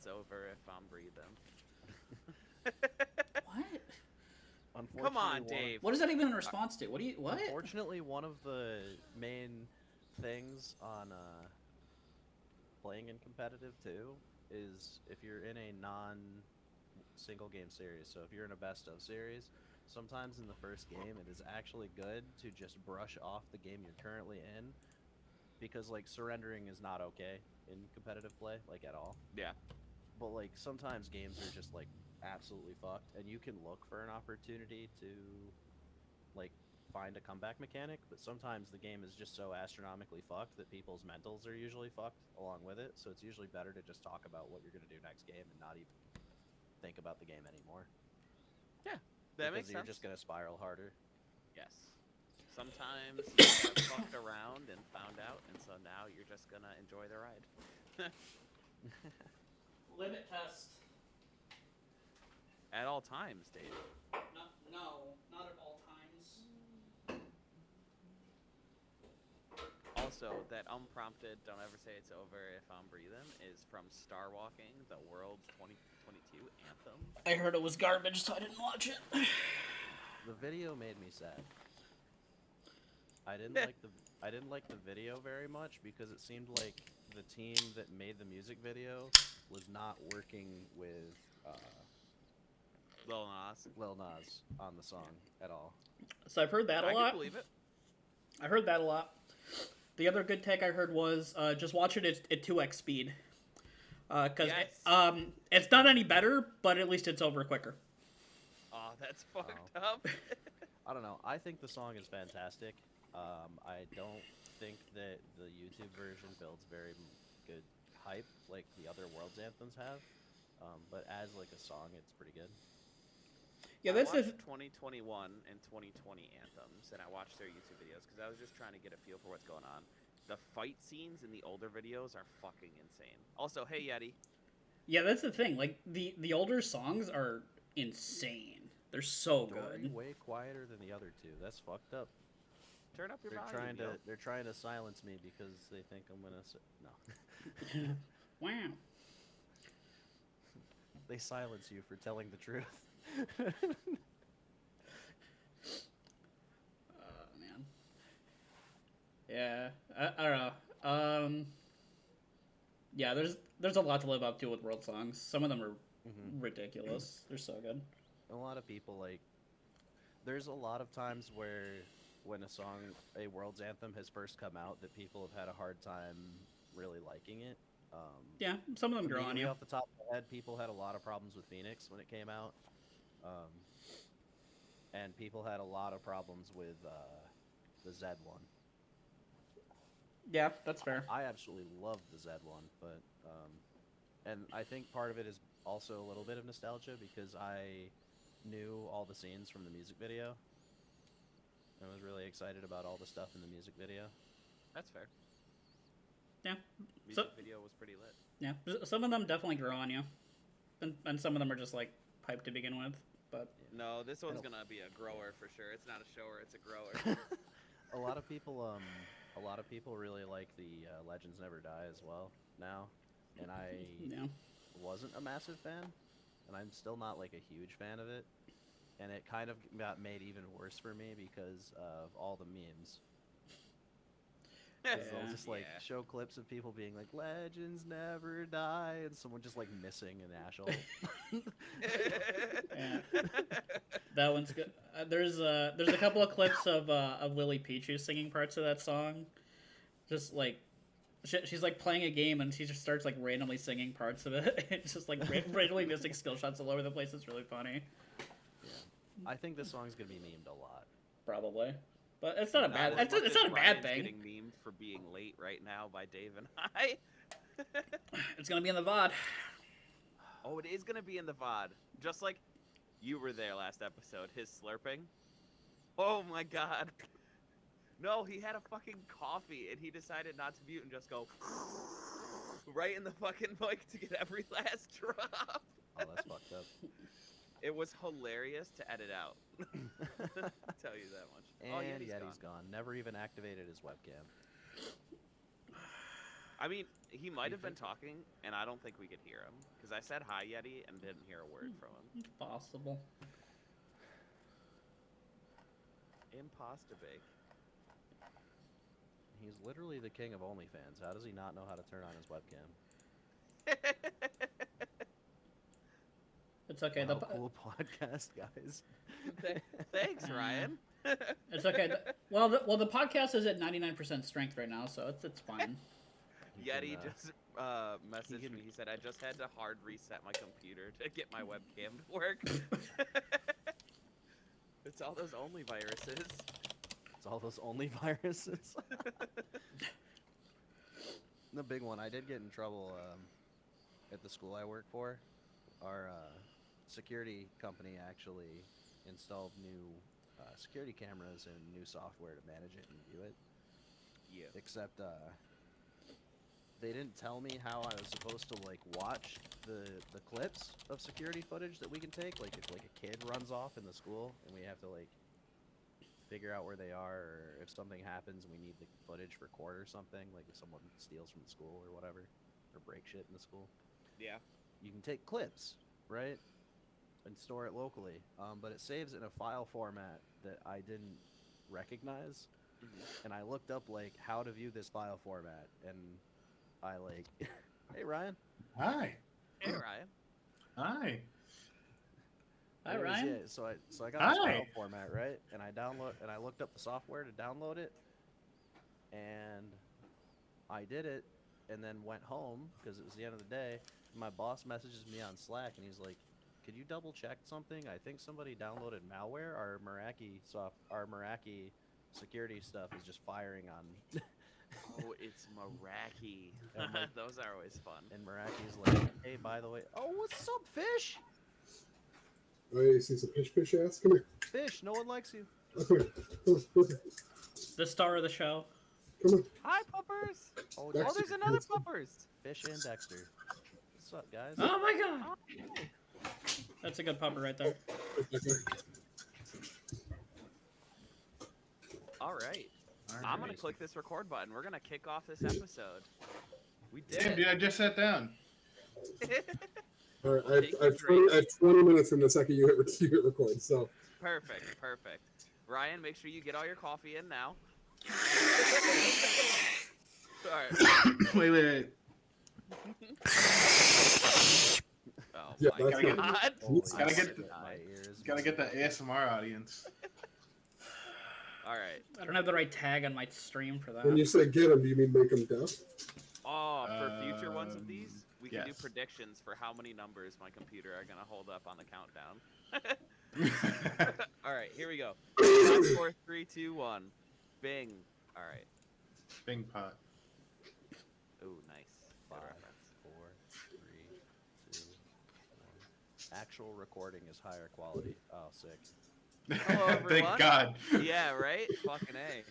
it's over if I'm breathing. What? Come Unfortunately, on, Dave. What is that even in response to? What do you what? unfortunately, one of the main things on playing in competitive too is if you're in a non single game series. So if you're in a best of series, sometimes in the first game it is actually good to just brush off the game you're currently in because like surrendering is not okay in competitive play like at all. Yeah. But like sometimes games are just like absolutely fucked and you can look for an opportunity to like find a comeback mechanic, but sometimes the game is just so astronomically fucked that people's mentals are usually fucked along with it. So it's usually better to just talk about what you're going to do next game and not even think about the game anymore Yeah. That because makes you're sense. just going to spiral harder. Yes. Sometimes you have fucked around and found out, and so now you're just gonna enjoy the ride. Limit test. At all times, Dave. No, not at all times. Also, that unprompted "Don't ever say it's over if I'm breathing" is from Star Walking, the world's 2022 anthem. I heard it was garbage, so I didn't watch it. The video made me sad. I didn't like the I didn't like the video very much because it seemed like the team that made the music video was not working with Lil Nas. Lil Nas on the song at all. So I've heard that a I can lot. believe it. I heard that a lot. The other good take I heard was just watch it at 2x speed. Because Yes. it's not any better, but at least it's over quicker. Oh, that's fucked up. I don't know. I think the song is fantastic. I don't think that the YouTube version builds very good hype like the other World's anthems have. But as like a song, it's pretty good. Yeah, I this is watched 2021 and 2020 anthems, and I watched their YouTube videos because I was just trying to get a feel for what's going on. The fight scenes in the older videos are fucking insane. Also, hey Yeti. yeah, that's the thing. Like the older songs are insane. They're so Dorey good. way quieter than the other two. That's fucked up. Turn up your They're volume. trying to Yo. they're trying to silence me because they think I'm gonna no. Wow. They silence you for telling the truth. Man. Yeah, I don't know. Yeah, there's a lot to live up to with world songs. Some of them are ridiculous. They're so good. A lot of people like there's a lot of times where when a world's anthem has first come out that people have had a hard time really liking it. Yeah, some of them grow on Immediately you. off the top of my head, people had a lot of problems with Phoenix when it came out. Um, and people had a lot of problems with the Zed one. Yeah, that's fair. I absolutely love the Zed one, but and I think part of it is also a little bit of nostalgia because I knew all the scenes from the music video. I was really excited about all the stuff in the music video. That's fair. Yeah. Music video was pretty lit. Yeah, some of them definitely grow on you, and some of them are just like pipe to begin with. But No, this one's gonna be a grower for sure. It's not a shower, it's a grower. a lot of people really like the Legends Never Die as well now, and I yeah, wasn't a massive fan, and I'm still not like a huge fan of it, and it kind of got made even worse for me because of all the memes. They'll just like show clips of people being like "Legends never die" and someone just like missing an ashole. yeah. That one's good. There's a couple of clips of Lily Pichu singing parts of that song. Just like she's like playing a game and she just starts like randomly singing parts of it. It's just like randomly missing skill shots all over the place. It's really funny. Yeah, I think this song's gonna be memed a lot. Probably, but it's not a bad. Not as It's much not as a bad Ryan's thing. Getting memed for being late right now by Dave and I. It's gonna be in the VOD. Oh, it is gonna be in the VOD. Just like you were there last episode. His slurping. Oh my god. No, he had a fucking coffee and he decided not to mute and just go right in the fucking mic to get every last drop. Oh, that's fucked up. It was hilarious to edit out. I'll tell you that much. And oh, Yeti's Yeti's gone. Never even activated his webcam. I mean, he might have been talking, and I don't think we could hear him because I said hi, Yeti, and didn't hear a word from him. It's possible. Impossible. He's literally the king of OnlyFans. How does he not know how to turn on his webcam? It's okay. Wow, cool podcast, guys. Thanks, Ryan. It's okay. Well, the podcast is at 99% strength right now, so it's fine. Yeti just messaged me. He said, I just had to hard reset my computer to get my webcam to work. It's all those only viruses. It's all those only viruses. The big one. I did get in trouble at the school I work for. Our security company actually installed new security cameras and new software to manage it and view it. Yeah. Except they didn't tell me how I was supposed to like watch the clips of security footage that we can take. Like if like a kid runs off in the school and we have to like figure out where they are, or if something happens and we need the footage for court or something, like if someone steals from the school or whatever, or break shit in the school. Yeah. You can take clips, right, and store it locally, but it saves in a file format that I didn't recognize, and I looked up like how to view this file format, and I like, hey Ryan. Hi. Hey Ryan. Hi. Hi, Ryan. Yeah, so I got this Hi. file format, right, and I looked up the software to download it, and I did it, and then went home because it was the end of the day. My boss messages me on Slack, and he's like, could you double check something? I think somebody downloaded malware. Our Meraki security stuff is just firing on. Oh, it's Meraki. And like- Those are always fun. And Meraki's like, hey, by the way, oh, what's up, Fish? Oh, yeah, you see some fish ass? Come here. Fish, no one likes you. Oh, come here. Come here. The star of the show. Come on. Hi, puppers. Oh, Dexter. Oh, there's another puppers. Fish and Dexter. What's up, guys? Oh my god! Oh, That's a good pupper right there. all right. I'm going to click this record button. We're going to kick off this episode. We did Damn, it. dude, I just sat down. All right, I have 20 minutes in the second you hit record, so. Perfect, perfect. Ryan, make sure you get all your coffee in now. All right. Wait. Oh, Yeah, my that's God. not- Holy Gotta shit, get the- my ears. Gotta get the ASMR audience. All right. I don't have the right tag on my stream for that. When you say get them, do you mean make them deaf? Oh, for future ones of these, we can do yes. predictions for how many numbers my computer are going to hold up on the countdown. All right, here we go. 5, 4, 3, 2, 1. Bing. All right. Bing pot. Ooh, nice. Good 5, reference. 4, 3, 2, 1. Actual recording is higher quality. Oh, sick. Hello, everyone. Thank God. Yeah, right? Fucking A.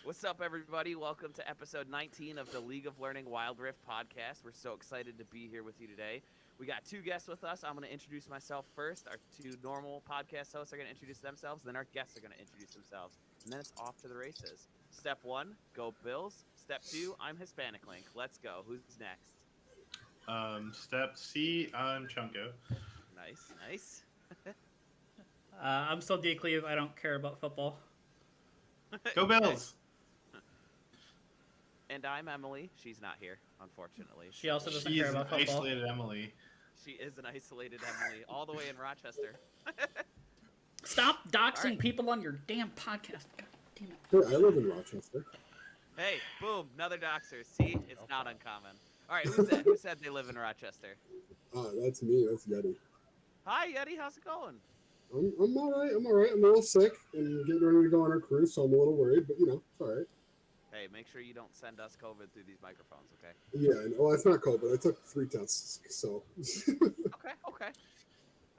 What's up, everybody? Welcome to episode 19 of the League of LearnWildRift podcast. We're so excited to be here with you today. We got two guests with us. I'm going to introduce myself first. Our two normal podcast hosts are going to introduce themselves. Then our guests are going to introduce themselves. And then it's off to the races. Step 1, go Bills. Step 2, I'm Hispanic Link. Let's go. Who's next? Step C, I'm Chunko. Nice, nice. I'm still Decleve. I don't care about football. Go Bills! And I'm Emily. She's not here, unfortunately. She also doesn't She's care an about football. isolated Emily. She is an isolated Emily, all the way in Rochester. Stop doxing Alright. people on your damn podcast. God damn it. Hey, I live in Rochester. Hey, boom, another doxer. See, it's not uncommon. All right, who's that? Who said they live in Rochester? That's me. That's Yeti. Hi, Yeti. How's it going? I'm all right. I'm a little sick and getting ready to go on our cruise, so I'm a little worried, but, it's all right. Hey, make sure you don't send us COVID through these microphones, okay? Yeah, well, it's not COVID. I took 3 tests, so. Okay.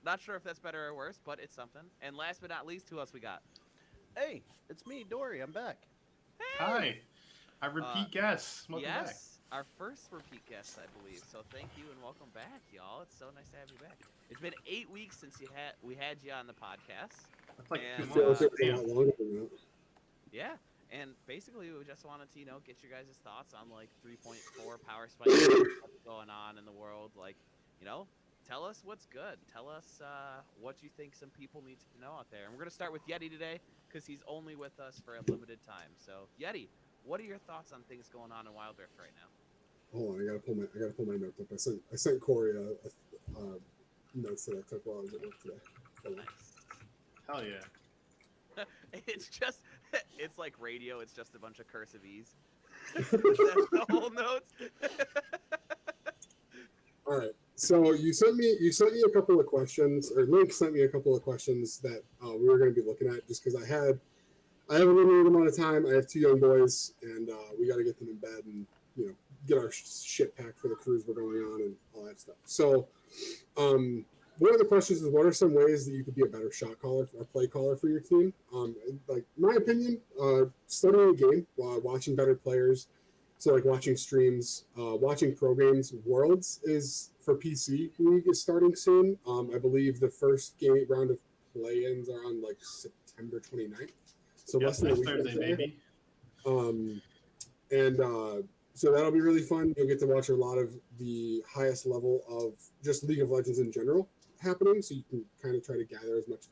Not sure if that's better or worse, but it's something. And last but not least, who else we got? Hey, it's me, Dorey. I'm back. Hi. I repeat guests. Welcome yes, back. our first repeat guest, I believe. So thank you and welcome back, y'all. It's so nice to have you back. It's been 8 weeks since we had you on the podcast. That's like And, 2 So months. it's been a Damn. lot longer than that. Yeah, And basically, we just wanted to, get your guys' thoughts on like 3.4 power spike, what's going on in the world. Like, tell us what's good. Tell us what you think some people need to know out there. And we're gonna start with Yeti today because he's only with us for a limited time. So, Yeti, what are your thoughts on things going on in Wild Rift right now? Hold on, I gotta pull my notes up. I sent Corey notes that I took while I was at work today. Nice. Hell yeah. It's like radio. It's just a bunch of cursive E's. That's the whole notes. All right. So you sent me a couple of questions, or Link sent me a couple of questions that we were going to be looking at, just because I have a limited amount of time. I have 2 young boys, and we got to get them in bed and get our shit packed for the cruise we're going on and all that stuff. So one of the questions is, what are some ways that you could be a better shot caller or play caller for your team? Like, my opinion, studying the game, watching better players. So, like, watching streams, watching pro games. Worlds is, for PC League, is starting soon. I believe the first round of play-ins are on, like, September 29th. So, Yep, less than a week. Thursday, baby. So that'll be really fun. You'll get to watch a lot of the highest level of just League of Legends in general happening, so you can kind of try to gather as much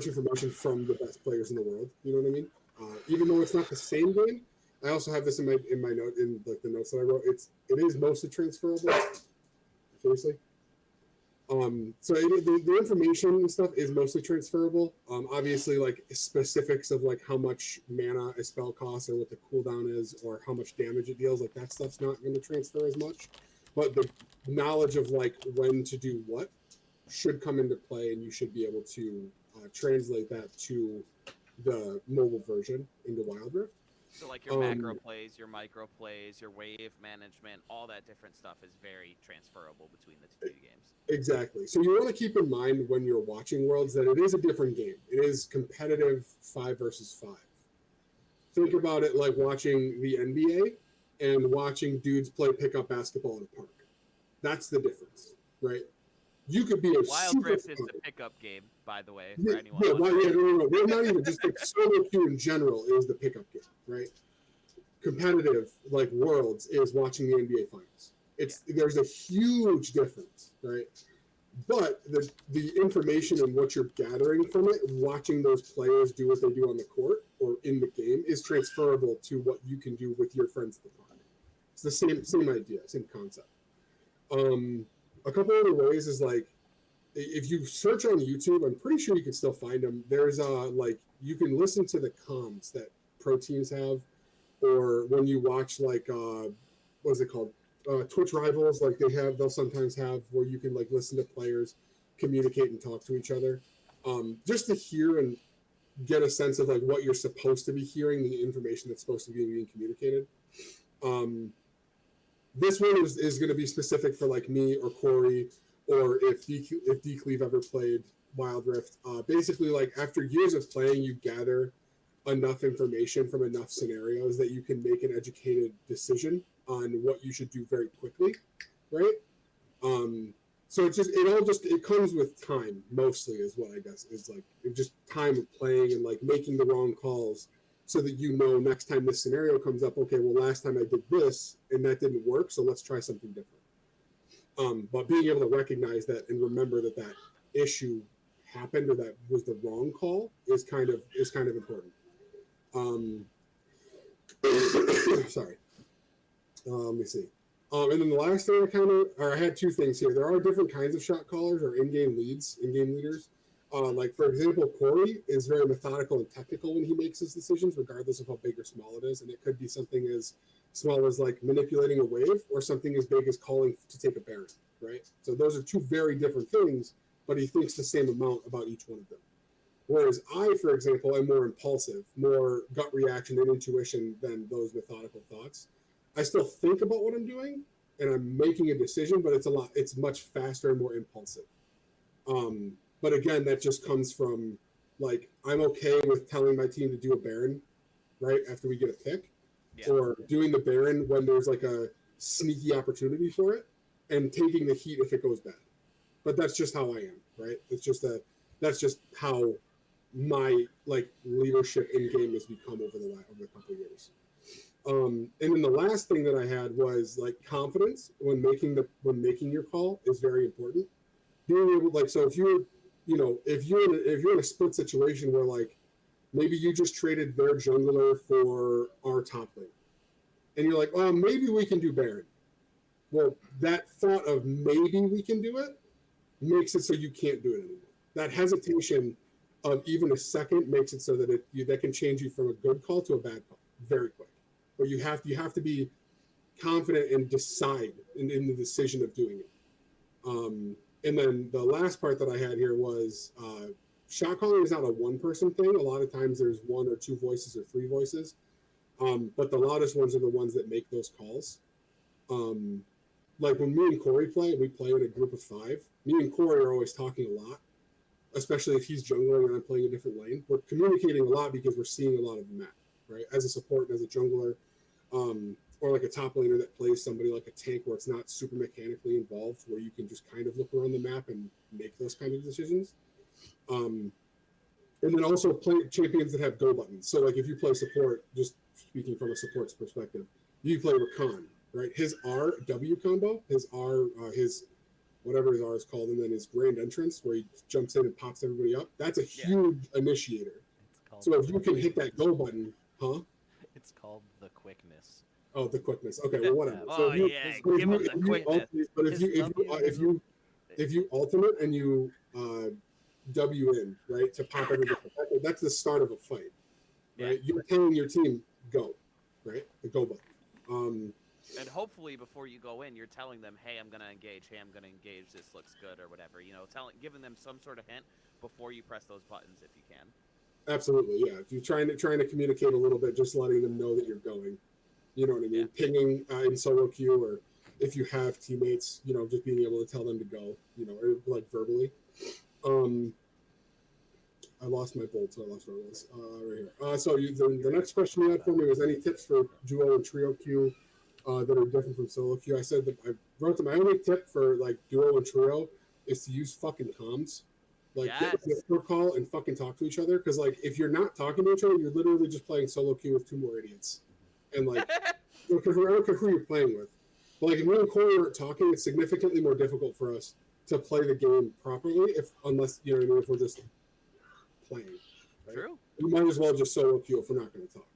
information from the best players in the world. You know what I mean? Even though it's not the same game, I also have this in my note, in like the notes that I wrote. It is mostly transferable. Seriously. So the information and stuff is mostly transferable. Obviously, like specifics of like how much mana a spell costs, or what the cooldown is, or how much damage it deals, like that stuff's not going to transfer as much. But the knowledge of like when to do what should come into play, and you should be able to translate that to the mobile version into Wild Rift. So like your macro plays, your micro plays, your wave management, all that different stuff is very transferable between the 2 games. Exactly. So you want to keep in mind when you're watching Worlds that it is a different game. It is competitive 5 versus 5. Think about it like watching the NBA and watching dudes play pickup basketball in a park. That's the difference, right? You could be a Wild Rift is the pickup game, by the way, for anyone. No. We're not even just like solo queue in general is the pickup game, right? Competitive, like Worlds, is watching the NBA Finals. There's a huge difference, right? But the information and what you're gathering from it, watching those players do what they do on the court or in the game, is transferable to what you can do with your friends at the park. It's the same idea, same concept. A couple other ways is like, if you search on YouTube, I'm pretty sure you can still find them. There's like, you can listen to the comms that pro teams have, or when you watch like what is it called, Twitch Rivals, like they'll sometimes have where you can like listen to players communicate and talk to each other, just to hear and get a sense of like what you're supposed to be hearing, the information that's supposed to be being communicated. This one is going to be specific for like me or Corey, or if D-Cleve ever played Wild Rift. Basically, like after years of playing, you gather enough information from enough scenarios that you can make an educated decision on what you should do very quickly, right? So it comes with time, mostly, is what I guess is like, just time of playing and like making the wrong calls, so that next time this scenario comes up, okay, well, last time I did this and that didn't work, so let's try something different. But being able to recognize that and remember that issue happened, or that was the wrong call, is kind of important. Sorry. Let me see. And then the last thing I had 2 things here. There are different kinds of shot callers or in-game leaders. Like, for example, Corey is very methodical and technical when he makes his decisions, regardless of how big or small it is. And it could be something as small as like manipulating a wave, or something as big as calling to take a Baron, right? So those are 2 very different things, but he thinks the same amount about each one of them. Whereas I, for example, am more impulsive, more gut reaction and intuition than those methodical thoughts. I still think about what I'm doing and I'm making a decision, but it's much faster and more impulsive. But again, that just comes from like, I'm okay with telling my team to do a Baron right after we get a pick, or doing the Baron when there's like a sneaky opportunity for it, and taking the heat if it goes bad. But that's just how I am, right? It's just That's just how my like leadership in game has become over the couple of years. And then the last thing that I had was like confidence when making your call is very important. Being able like so if you're if you're in a split situation where like maybe you just traded their jungler for our top lane, and you're like, well, maybe we can do Baron. Well, that thought of maybe we can do it makes it so you can't do it anymore. That hesitation of even a second makes it so that that can change you from a good call to a bad call very quick. But you have to be confident and decide in the decision of doing it. And then the last part that I had here was shot calling is not a one-person thing. A lot of times there's one or two voices or three voices. But the loudest ones are the ones that make those calls. Like when me and Corey play, we play in a group of 5. Me and Corey are always talking a lot, especially if he's jungling and I'm playing a different lane. We're communicating a lot because we're seeing a lot of the map, right? As a support and as a jungler, or like a top laner that plays somebody like a tank where it's not super mechanically involved, where you can just kind of look around the map and make those kind of decisions. And then also play champions that have go buttons. So like if you play support, just speaking from a support's perspective, you play Rakan, right? His R W combo, his whatever his R is called, and then his grand entrance where he jumps in and pops everybody up. That's a huge initiator. So if you can hit that go button, huh? It's called the quickness. Oh, the quickness. Okay, well, whatever. Oh, so yeah, give him the quickness. But if you ultimate and you W in, right, to pop everybody, that's the start of a fight, right? You're telling your team go, right? The go button. And hopefully before you go in, you're telling them, hey, I'm going to engage. Hey, I'm going to engage. This looks good or whatever. You know, giving them some sort of hint before you press those buttons if you can. Absolutely, yeah. If you're trying to communicate a little bit, just letting them know that you're going. You know what I mean? Yeah. Pinging in solo queue, or if you have teammates, you know, just being able to tell them to go, you know, or like verbally. I lost my bolt, so I lost where I was. Right here. So the next question you had for me was any tips for duo and trio queue that are different from solo queue. I said that I wrote to my only tip for like duo and trio is to use fucking comms. Like get a Discord call and fucking talk to each other. Because like if you're not talking to each other, you're literally just playing solo queue with 2 more idiots. And like, I don't care who you're playing with. But like if me and Corey aren't talking, it's significantly more difficult for us to play the game properly. Unless you know what I mean, if we're just playing. Right? True. You might as well just solo queue if we're not going to talk.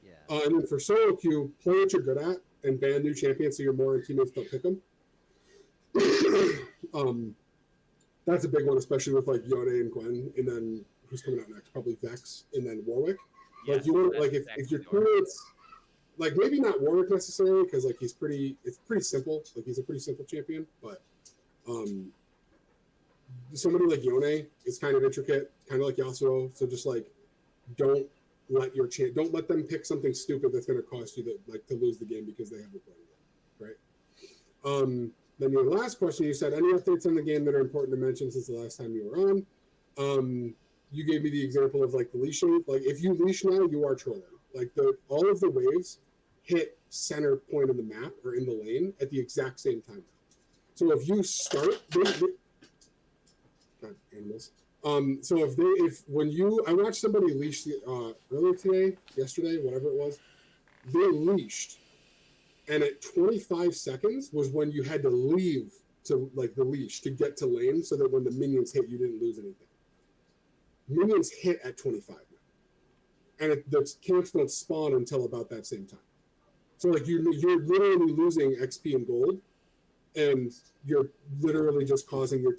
Yeah. And then for solo queue, play what you're good at and ban new champions so your more teammates don't pick them. That's a big one, especially with like Yone and Gwen, and then who's coming out next? Probably Vex, and then Warwick. Like you want like if your teammates, like maybe not Warwick necessarily because like it's pretty simple. Like he's a pretty simple champion, but somebody like Yone is kind of intricate, kind of like Yasuo. So just like don't let them pick something stupid that's going to cost you to lose the game because they haven't played it, right? Then your last question, you said any updates on the game that are important to mention since the last time you were on. You gave me the example of like the leashing. Like if you leash now, you are trolling. Like all of the waves hit center point of the map or in the lane at the exact same time. So if you start, God, animals. So I watched somebody leash yesterday, whatever it was, they leashed. And at 25 seconds was when you had to leave to like the leash to get to lane so that when the minions hit, you didn't lose anything. Minions hit at 25 now. And the camps don't spawn until about that same time. So like you're literally losing XP and gold, and you're literally just causing your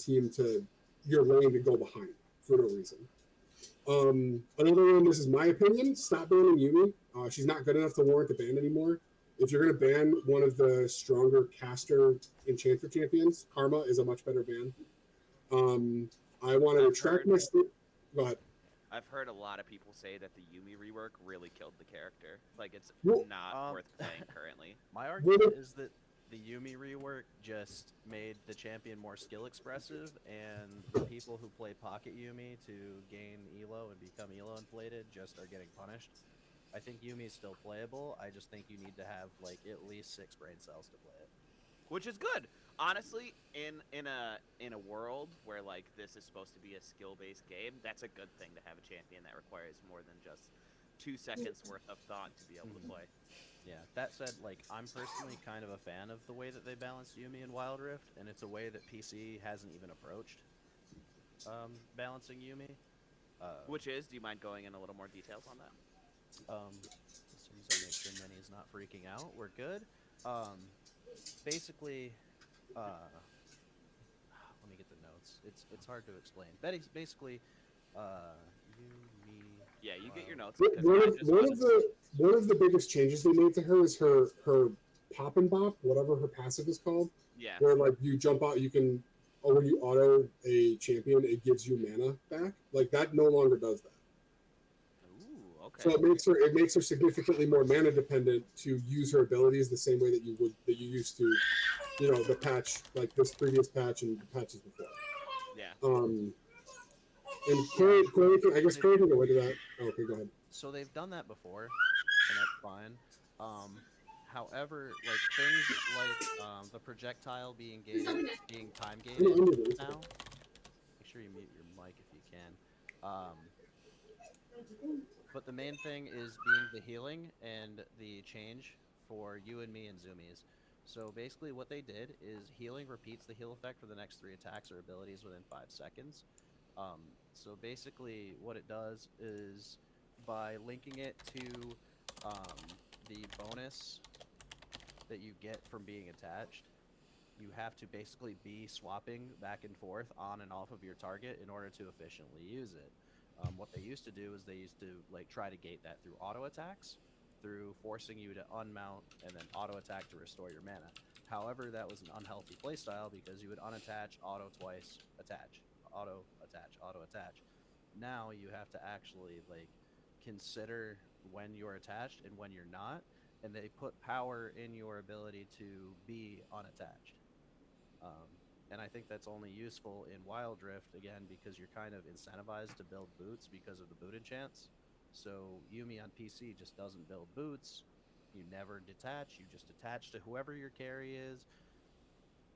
lane to go behind for no reason. Another one, this is my opinion, stop banning Yumi. She's not good enough to warrant a ban anymore. If you're going to ban one of the stronger caster enchanter champions, Karma is a much better ban. I want to retract my statement. Go ahead. I've heard a lot of people say that the Yumi rework really killed the character. Like it's not worth playing currently. My argument is that the Yumi rework just made the champion more skill expressive, and the people who play Pocket Yumi to gain Elo and become Elo inflated just are getting punished. I think Yumi is still playable. I just think you need to have like at least 6 brain cells to play it. Which is good. honestly, in a world where like this is supposed to be a skill-based game, that's a good thing to have a champion that requires more than just 2 seconds worth of thought to be able to Mhm. play. Yeah, that said, like, I'm personally kind of a fan of the way that they balanced Yumi in Wild Rift, and it's a way that PC hasn't even approached balancing Yumi. Uh, Which is, do you mind going in a little more details on that? as soon as I make sure Minnie's not freaking out, we're good. Um, basically, uh, let me get the notes. It's hard to explain. Basically, Yumi. Yeah, you get your Wild. notes because I just wanted One of the biggest changes they made to her is her pop and bop, whatever her passive is called, yeah. where like you jump out, you can, or when you auto a champion, it gives you mana back. Like that no longer does that. Ooh, okay. So it makes her significantly more mana dependent to use her abilities the same way that you used to, the patch, like this previous patch and the patches before. Yeah. And Corey I guess Corey can go into that. Oh, okay, go ahead. So they've done that before, and that's fine. However, like things like the projectile being time gated now. Make sure you mute your mic if you can. But the main thing is being the healing and the change for you and me and Zoomies. So basically what they did is healing repeats the heal effect for the next 3 attacks or abilities within 5 seconds. So basically what it does is by linking it to the bonus that you get from being attached, you have to basically be swapping back and forth on and off of your target in order to efficiently use it. What they used to do is they used to like try to gate that through auto attacks, through forcing you to unmount and then auto attack to restore your mana. However, that was an unhealthy playstyle because you would unattach, auto twice, attach, auto attach, auto attach. Now you have to actually like consider when you're attached and when you're not, and they put power in your ability to be unattached. And I think that's only useful in Wild Rift, again, because you're kind of incentivized to build boots because of the boot enchants. So Yumi on PC just doesn't build boots. You never detach, you just attach to whoever your carry is.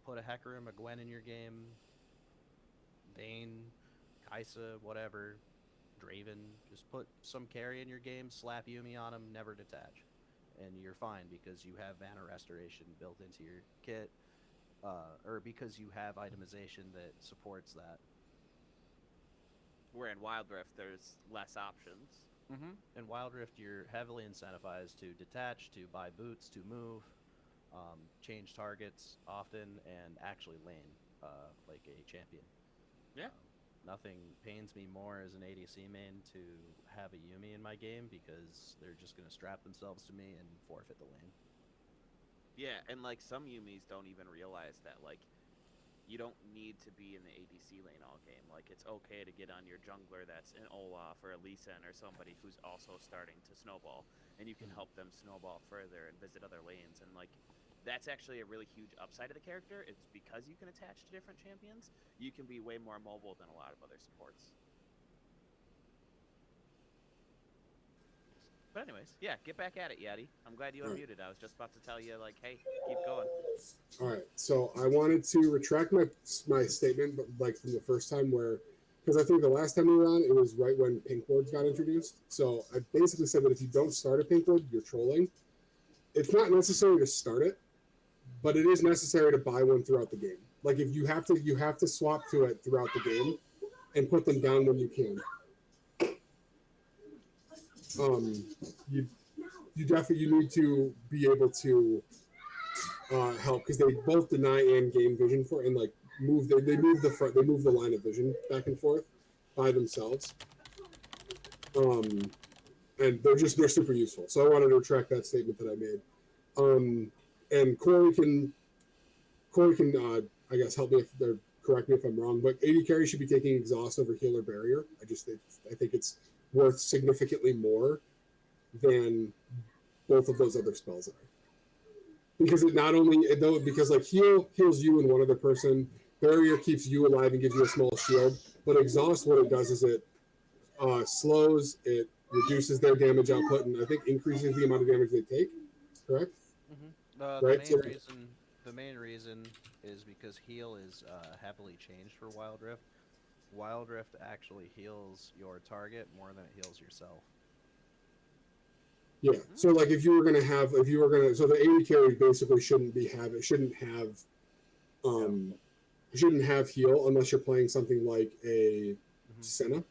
Put a Hecarim, a Gwen in your game. Vayne, Kaisa, whatever. Draven. Just put some carry in your game, slap Yumi on him, never detach. And you're fine because you have mana restoration built into your kit. Or because you have itemization that supports that. Where in Wild Rift, there's less options. In Wild Rift, you're heavily incentivized to detach, to buy boots, to move, change targets often, and actually lane like a champion. Yeah. Nothing pains me more as an ADC main to have a Yumi in my game because they're just going to strap themselves to me and forfeit the lane. Yeah, and like some Yumis don't even realize that like you don't need to be in the ADC lane all game. Like it's okay to get on your jungler that's an Olaf or a Lee Sin or somebody who's also starting to snowball, and you can help them snowball further and visit other lanes. And like that's actually a really huge upside of the character. It's because you can attach to different champions, you can be way more mobile than a lot of other supports. But anyways, yeah, get back at it, Yeti. I'm glad you unmuted. I was just about to tell you, like, hey, keep going. All right, so I wanted to retract my statement, but like from the first time because I think the last time we were on, it was right when pink wards got introduced. So I basically said that if you don't start a pink ward, you're trolling. It's not necessary to start it, but it is necessary to buy one throughout the game. Like if you have to swap to it throughout the game and put them down when you can. You definitely need to be able to help because they both deny and gain vision for and like move. They move the line of vision back and forth by themselves. And they're super useful. So I wanted to retract that statement that I made. And Corey can I guess help me or correct me if I'm wrong, but AD carry should be taking exhaust over healer barrier. I think it's worth significantly more than both of those other spells are. Because it not only because like heal heals you and one other person, barrier keeps you alive and gives you a small shield, but exhaust what it does is it slows, it reduces their damage output, and I think increases the amount of damage they take. Correct? Mm-hmm. The main reason is because heal is heavily changed for Wild Rift. Wild Rift actually heals your target more than it heals yourself. Yeah. So like if you were gonna, so the AD carry basically shouldn't have heal unless you're playing something like a Senna,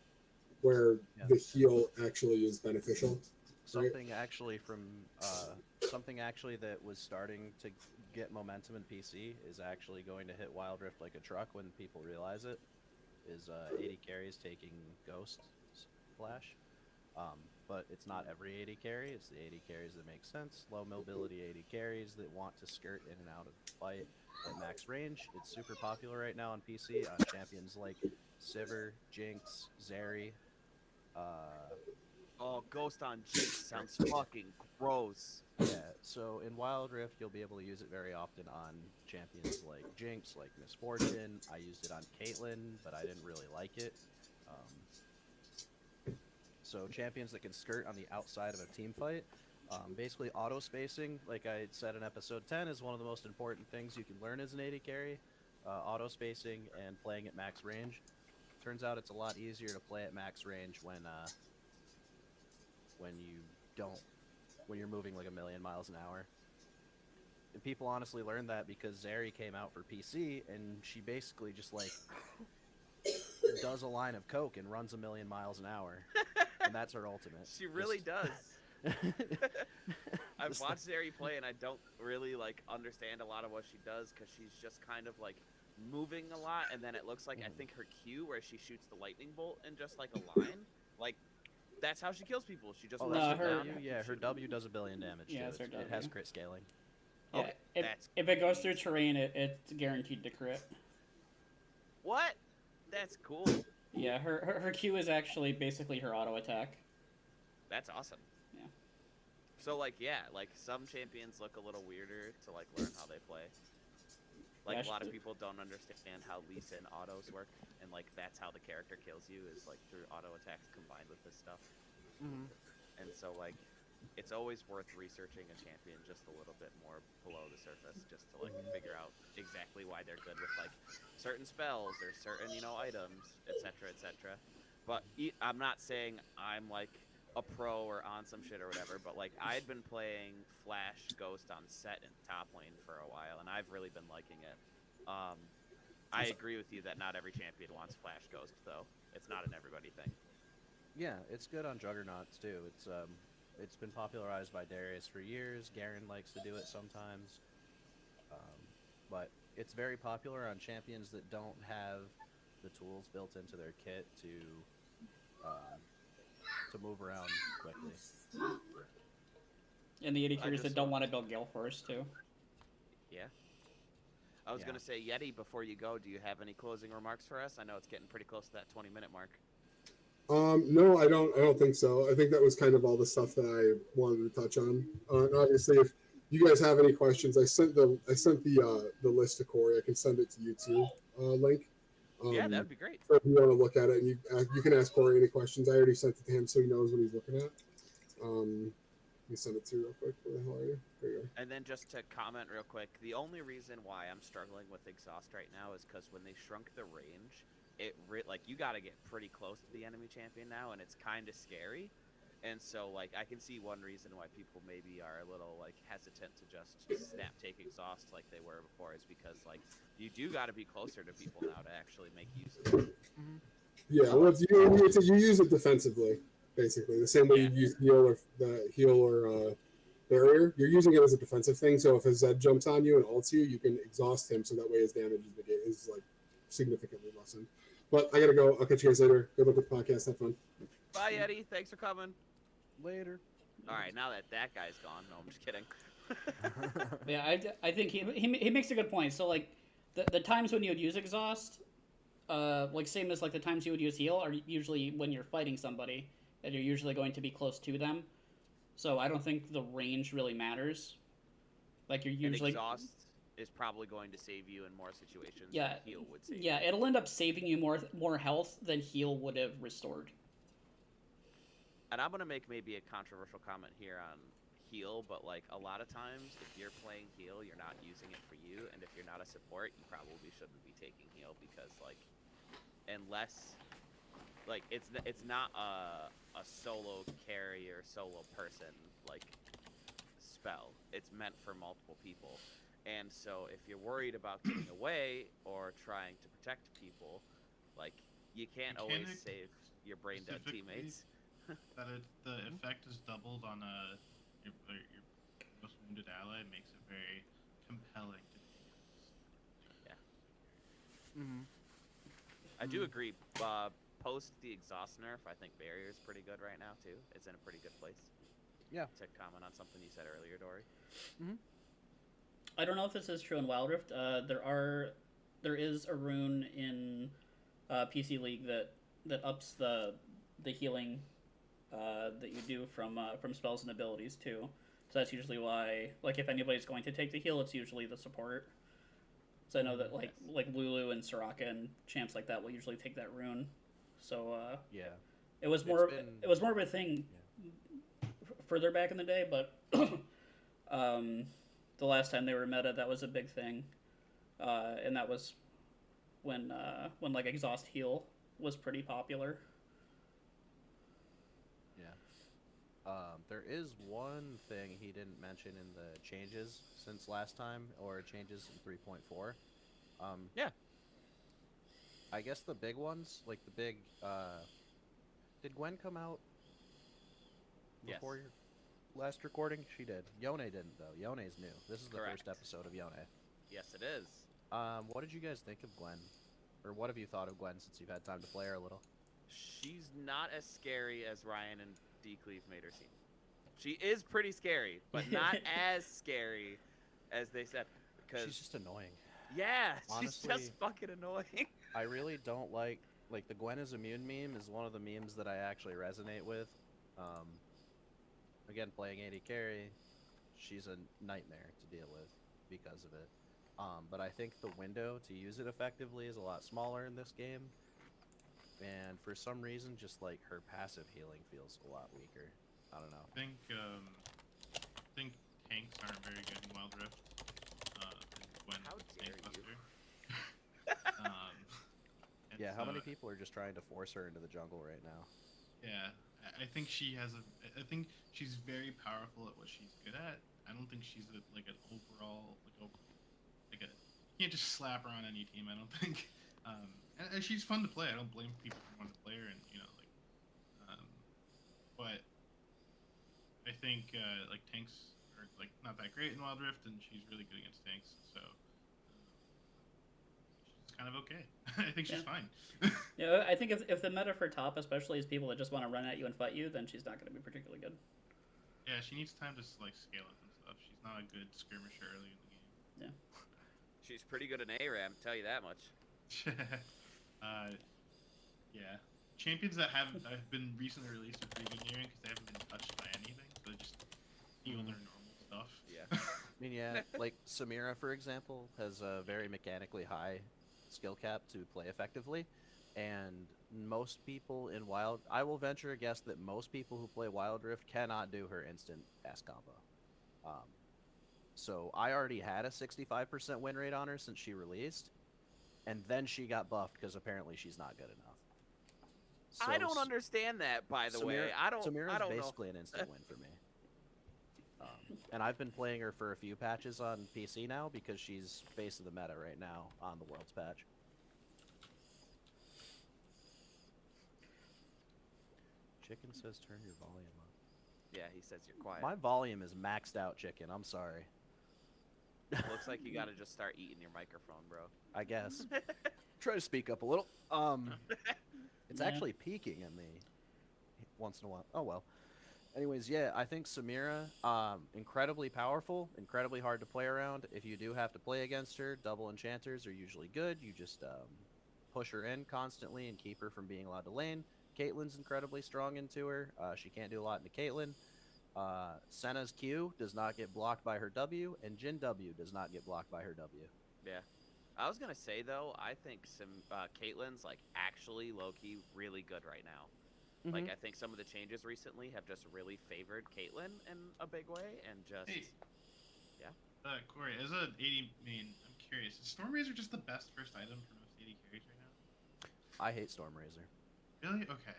where the heal actually is beneficial. Something actually that was starting to get momentum in PC is actually going to hit Wild Rift like a truck when people realize it. Is 80 carries taking Ghost Flash. But it's not every 80 carry, it's the 80 carries that make sense. Low mobility 80 carries that want to skirt in and out of the fight at max range. It's super popular right now on PC on champions like Sivir, Jinx, Zeri. Oh, Ghost on Jinx sounds fucking gross. Yeah, so in Wild Rift, you'll be able to use it very often on champions like Jinx, like Misfortune. I used it on Caitlyn, but I didn't really like it. So champions that can skirt on the outside of a team fight. Basically, auto spacing, like I said in episode 10, is one of the most important things you can learn as an AD carry. Auto spacing and playing at max range. Turns out it's a lot easier to play at max range when you're moving like 1,000,000 miles an hour. And people honestly learned that because Zeri came out for PC and she basically just like does a line of coke and runs 1,000,000 miles an hour, and that's her ultimate. She really does. I've watched Zeri play and I don't really like understand a lot of what she does because she's just kind of like moving a lot, and then it looks like I think her Q where she shoots the lightning bolt in just like a line, like that's how she kills people. She just her W does 1 billion damage. Yeah, too. It has crit scaling. Yeah, okay, if it goes through terrain, it's guaranteed to crit. What? That's cool. Yeah, her Q is actually basically her auto attack. That's awesome. Yeah. So like some champions look a little weirder to like learn how they play. Like a lot of people don't understand how Lee Sin autos work, and like that's how the character kills you is like through auto attacks combined with this stuff. And so like it's always worth researching a champion just a little bit more below the surface, just to like figure out exactly why they're good with like certain spells or certain items, etc., etc. But I'm not saying I'm like a pro or on some shit or whatever, but like I'd been playing Flash Ghost on set in top lane for a while, and I've really been liking it. I agree with you that not every champion wants Flash Ghost, though. It's not an everybody thing. Yeah, it's good on Juggernauts too. It's been popularized by Darius for years. Garen likes to do it sometimes, but it's very popular on champions that don't have the tools built into their kit to move around quickly. And the 80 carries that don't want to build Gale Force too. Yeah. I was gonna say, Yeti, before you go, do you have any closing remarks for us? I know it's getting pretty close to that 20-minute mark. No, I don't think so. I think that was kind of all the stuff that I wanted to touch on. And obviously, if you guys have any questions, I sent the list to Corey. I can send it to you too, link. Yeah, that'd be great. So if you want to look at it, and you can ask Corey any questions. I already sent it to him, so he knows what he's looking at. Let me send it to you real quick. Where the hell are you? There you go. And then just to comment real quick, the only reason why I'm struggling with Exhaust right now is because when they shrunk the range, you got to get pretty close to the enemy champion now, and it's kind of scary. And so, like, I can see one reason why people maybe are a little, like, hesitant to just snap take Exhaust like they were before is because, like, you do got to be closer to people now to actually make use of it. Yeah, well, you use it defensively, basically. The same way you use heal or barrier. You're using it as a defensive thing, so if a Zed jumps on you and ults you, you can exhaust him, so that way his damage is like, significantly lessened. But I gotta go. I'll catch you guys later. Good luck with the podcast. Have fun. Bye, Eddie. Thanks for coming. Later. All right, now that guy's gone. No, I'm just kidding. Yeah, I think he makes a good point. So like the times when you would use Exhaust, like same as like the times you would use heal are usually when you're fighting somebody and you're usually going to be close to them. So I don't think the range really matters. Like you're usually Exhaust is probably going to save you in more situations than heal would save you. It'll end up saving you more health than heal would have restored. And I'm gonna make maybe a controversial comment here on heal, but like a lot of times if you're playing heal, you're not using it for you. you, and if you're not a support, you probably shouldn't be taking heal because like, unless like it's not a solo carry or solo person like spell. It's meant for multiple people, and so if you're worried about getting away or trying to protect people, like you can't always save your brain dead teammates. That the effect is doubled on your most wounded ally makes it very compelling to take it. Yeah. I do agree. Post the exhaust nerf, I think barrier is pretty good right now too. It's in a pretty good place. Yeah. To comment on something you said earlier, Dorey. I don't know if this is true in Wild Rift. There is a rune in PC League that ups the healing that you do from spells and abilities too. So that's usually why, like, if anybody's going to take the heal, it's usually the support. So I know that like Lulu and Soraka and champs like that will usually take that rune. So Yeah. it was more of a thing further back in the day, but the last time they were meta, that was a big thing, and that was when like exhaust heal was pretty popular. Yeah. There is one thing he didn't mention in the changes since last time, or changes in 3.4. Yeah. I guess the big ones, like the big, did Gwen come out before your last recording? She did. Yone didn't, though. Yone's new. This is the Correct. first episode of Yone. Yes, it is. What did you guys think of Gwen? Or what have you thought of Gwen since you've had time to play her a little? She's not as scary as Ryan and Decleave made her seem. She is pretty scary, but not as scary as they said. Because She's just annoying. yeah, Honestly, she's just fucking annoying. I really don't like the Gwen is immune meme is one of the memes that I actually resonate with. Again, playing AD carry, she's a nightmare to deal with because of it. But I think the window to use it effectively is a lot smaller in this game. And for some reason, just like her passive healing feels a lot weaker. I don't know. I think tanks aren't very good in Wild Rift. When How dare tank you. buster. Yeah, how many people are just trying to force her into the jungle right now? Yeah, I think she has I think she's very powerful at what she's good at. I don't think she's an overall you can't just slap her on any team. I don't think. And she's fun to play. I don't blame people for wanting to play her, and but I think tanks are not that great in Wild Rift, and she's really good against tanks. So she's kind of okay. I think she's fine. Yeah, I think if the meta for top especially is people that just want to run at you and fight you, then she's not going to be particularly good. Yeah, she needs time to scale up and stuff. She's not a good skirmisher early in the game. Yeah. She's pretty good in ARAM, tell you that much. Yeah. Champions that have been recently released with pretty good hearing because they haven't been touched by anything. So they just heal their normal stuff. Yeah. I mean, yeah, like Samira, for example, has a very mechanically high skill cap to play effectively. And most people in Wild... I will venture a guess that most people who play Wild Rift cannot do her instant S combo. So I already had a 65% win rate on her since she released. And then she got buffed because apparently she's not good enough. So I don't understand that, by the way. Samira's I don't basically know. an instant win for me. And I've been playing her for a few patches on PC now because she's face of the meta right now on the Worlds patch. Chicken says turn your volume up. Yeah, he says you're quiet. My volume is maxed out, Chicken. I'm sorry. Looks like you gotta just start eating your microphone, bro. I guess. Try to speak up a little. It's Yeah. actually peaking in me once in a while. Oh well. Anyways, yeah, I think Samira, incredibly powerful, incredibly hard to play around. If you do have to play against her, double enchanters are usually good. You just push her in constantly and keep her from being allowed to lane. Caitlyn's incredibly strong into her. She can't do a lot into Caitlyn. Senna's Q does not get blocked by her W, and Jin W does not get blocked by her W. Yeah. I was gonna say though, I think Caitlyn's actually low-key really good right now. I think some of the changes recently have just really favored Caitlyn in a big way, and just Hey. yeah. Corey, as a 80 main, I'm curious. Is Storm Razor just the best first item for most 80 carries right now? I hate Storm Razor. Really? Okay.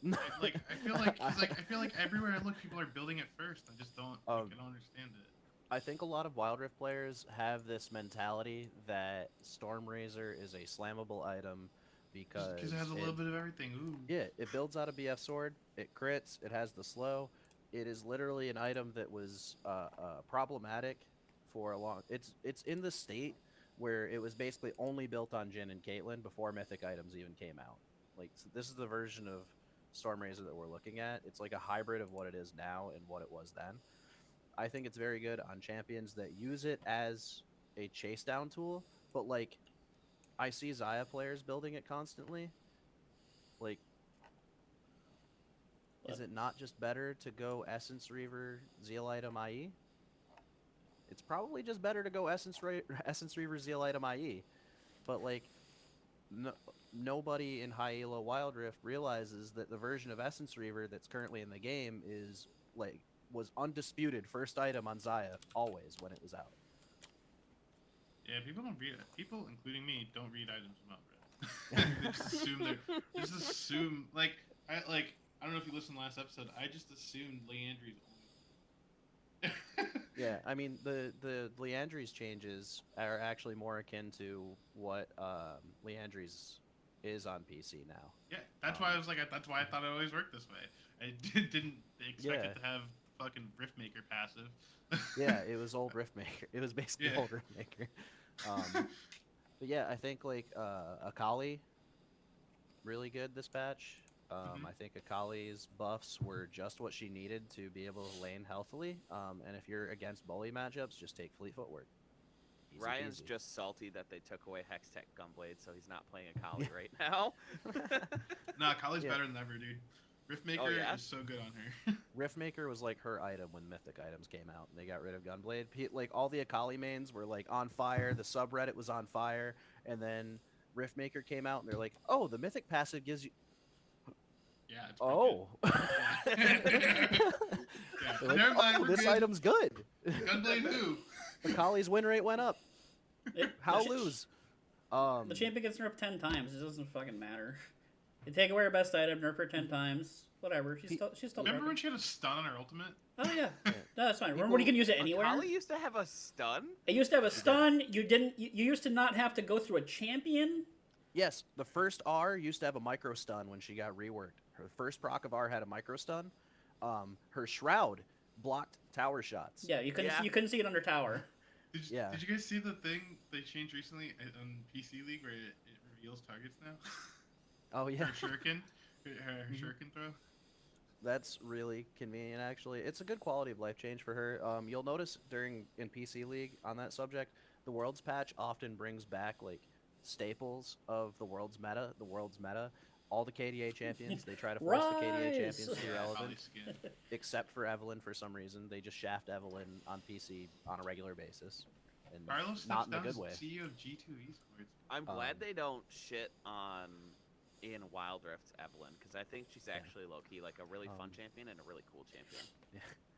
I feel like everywhere I look, people are building it first. I just don't. I don't understand it. I think a lot of Wild Rift players have this mentality that Storm Razor is a slammable item because it has a little bit of everything. Ooh. Yeah, it builds out a BF sword, it crits, it has the slow. It is literally an item that was problematic for a long. It's in the state where it was basically only built on Jhin and Caitlyn before mythic items even came out. Like so this is the version of Storm Razor that we're looking at. It's like a hybrid of what it is now and what it was then. I think it's very good on champions that use it as a chase down tool, but like I see Xayah players building it constantly. Like, is it not just better to go Essence Reaver Zeal Item IE? It's probably just better to go Essence Reaver Zeal Item IE, but like nobody in High Elo Wild Rift realizes that the version of Essence Reaver that's currently in the game is like was undisputed first item on Xayah always when it was out. Yeah, people don't read it. People, including me, don't read items from Outbreak. They just assume like I don't know if you listened to the last episode. I just assumed Leandri's only. Yeah, I mean the Leandri's changes are actually more akin to what Leandri's is on PC now. Yeah, that's why I was like, that's why I thought it always worked this way. I didn't expect it to have fucking Riftmaker passive. Yeah, it was old Riftmaker. It was basically old Riftmaker. But yeah, I think like Akali, really good this patch. I think Akali's buffs were just what she needed to be able to lane healthily. And if you're against bully matchups, just take Fleet Footwork. Easy Ryan's peasy. just salty that they took away Hextech Gunblade, so he's not playing Akali right now. Nah, Akali's better than ever, dude. Riftmaker is so good on her. Riftmaker was like her item when Mythic items came out, and they got rid of Gunblade. Like all the Akali mains were like on fire. The subreddit was on fire, and then Riftmaker came out, and they're like, "Oh, the Mythic passive gives you." Yeah. It's Oh. Like, Never mind. this good. item's good. Gunblade who? Akali's win rate went up. How lose? The champion gets nerfed 10 times. It doesn't fucking matter. You take away her best item, nerf her 10 times. Whatever. She's still Remember broken. when she had a stun on her ultimate? Oh yeah. No, that's fine. Remember when you can use it anywhere? Akali used to have a stun? It used to have a stun. You didn't. You used to not have to go through a champion. Yes, the first R used to have a micro stun when she got reworked. Her first proc of R had a micro stun. Her shroud blocked tower shots. Yeah, you couldn't see it under tower. Did you guys see the thing they changed recently on PC League where it reveals targets now? Oh yeah. Her shuriken, her shuriken throw. That's really convenient, actually. It's a good quality of life change for her. You'll notice in PC League on that subject, the Worlds patch often brings back like staples of the Worlds meta. All the KDA champions, they try to force the KDA champions to be relevant, except for Evelyn for some reason. They just shaft Evelyn on PC on a regular basis, and Carlos not in a down good as way. CEO of G2 Esports. I'm glad they don't shit on in Wild Rift's Evelyn, because I think she's actually low-key like a really fun champion and a really cool champion.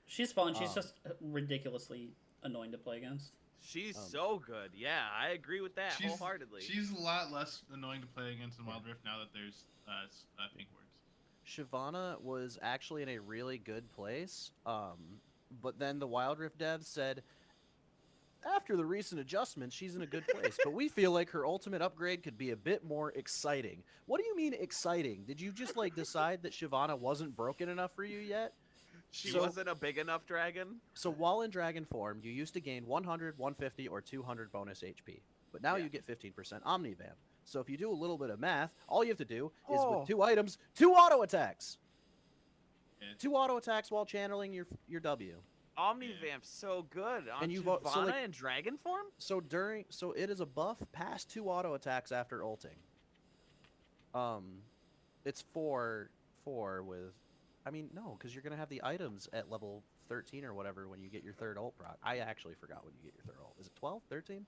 She's fun. She's just ridiculously annoying to play against. She's so good. Yeah, I agree with that wholeheartedly. She's a lot less annoying to play against in Wild Rift now that there's pink words. Shyvana was actually in a really good place, but then the Wild Rift devs said, after the recent adjustments, she's in a good place, but we feel like her ultimate upgrade could be a bit more exciting. What do you mean exciting? Did you just like decide that Shyvana wasn't broken enough for you yet? She wasn't a big enough dragon? So while in dragon form, you used to gain 100, 150, or 200 bonus HP, but now you get 15% Omnivamp. So if you do a little bit of math, all you have to do is with 2 items, 2 auto attacks. Yeah. 2 auto attacks while channeling your W. Omnivamp's so good on And you Shyvana so, like, in dragon form? So it is a buff past 2 auto attacks after ulting. It's 4 with, I mean no, because you're gonna have the items at level 13 or whatever when you get your 3rd ult proc. I actually forgot when you get your 3rd ult. Is it 12, 13?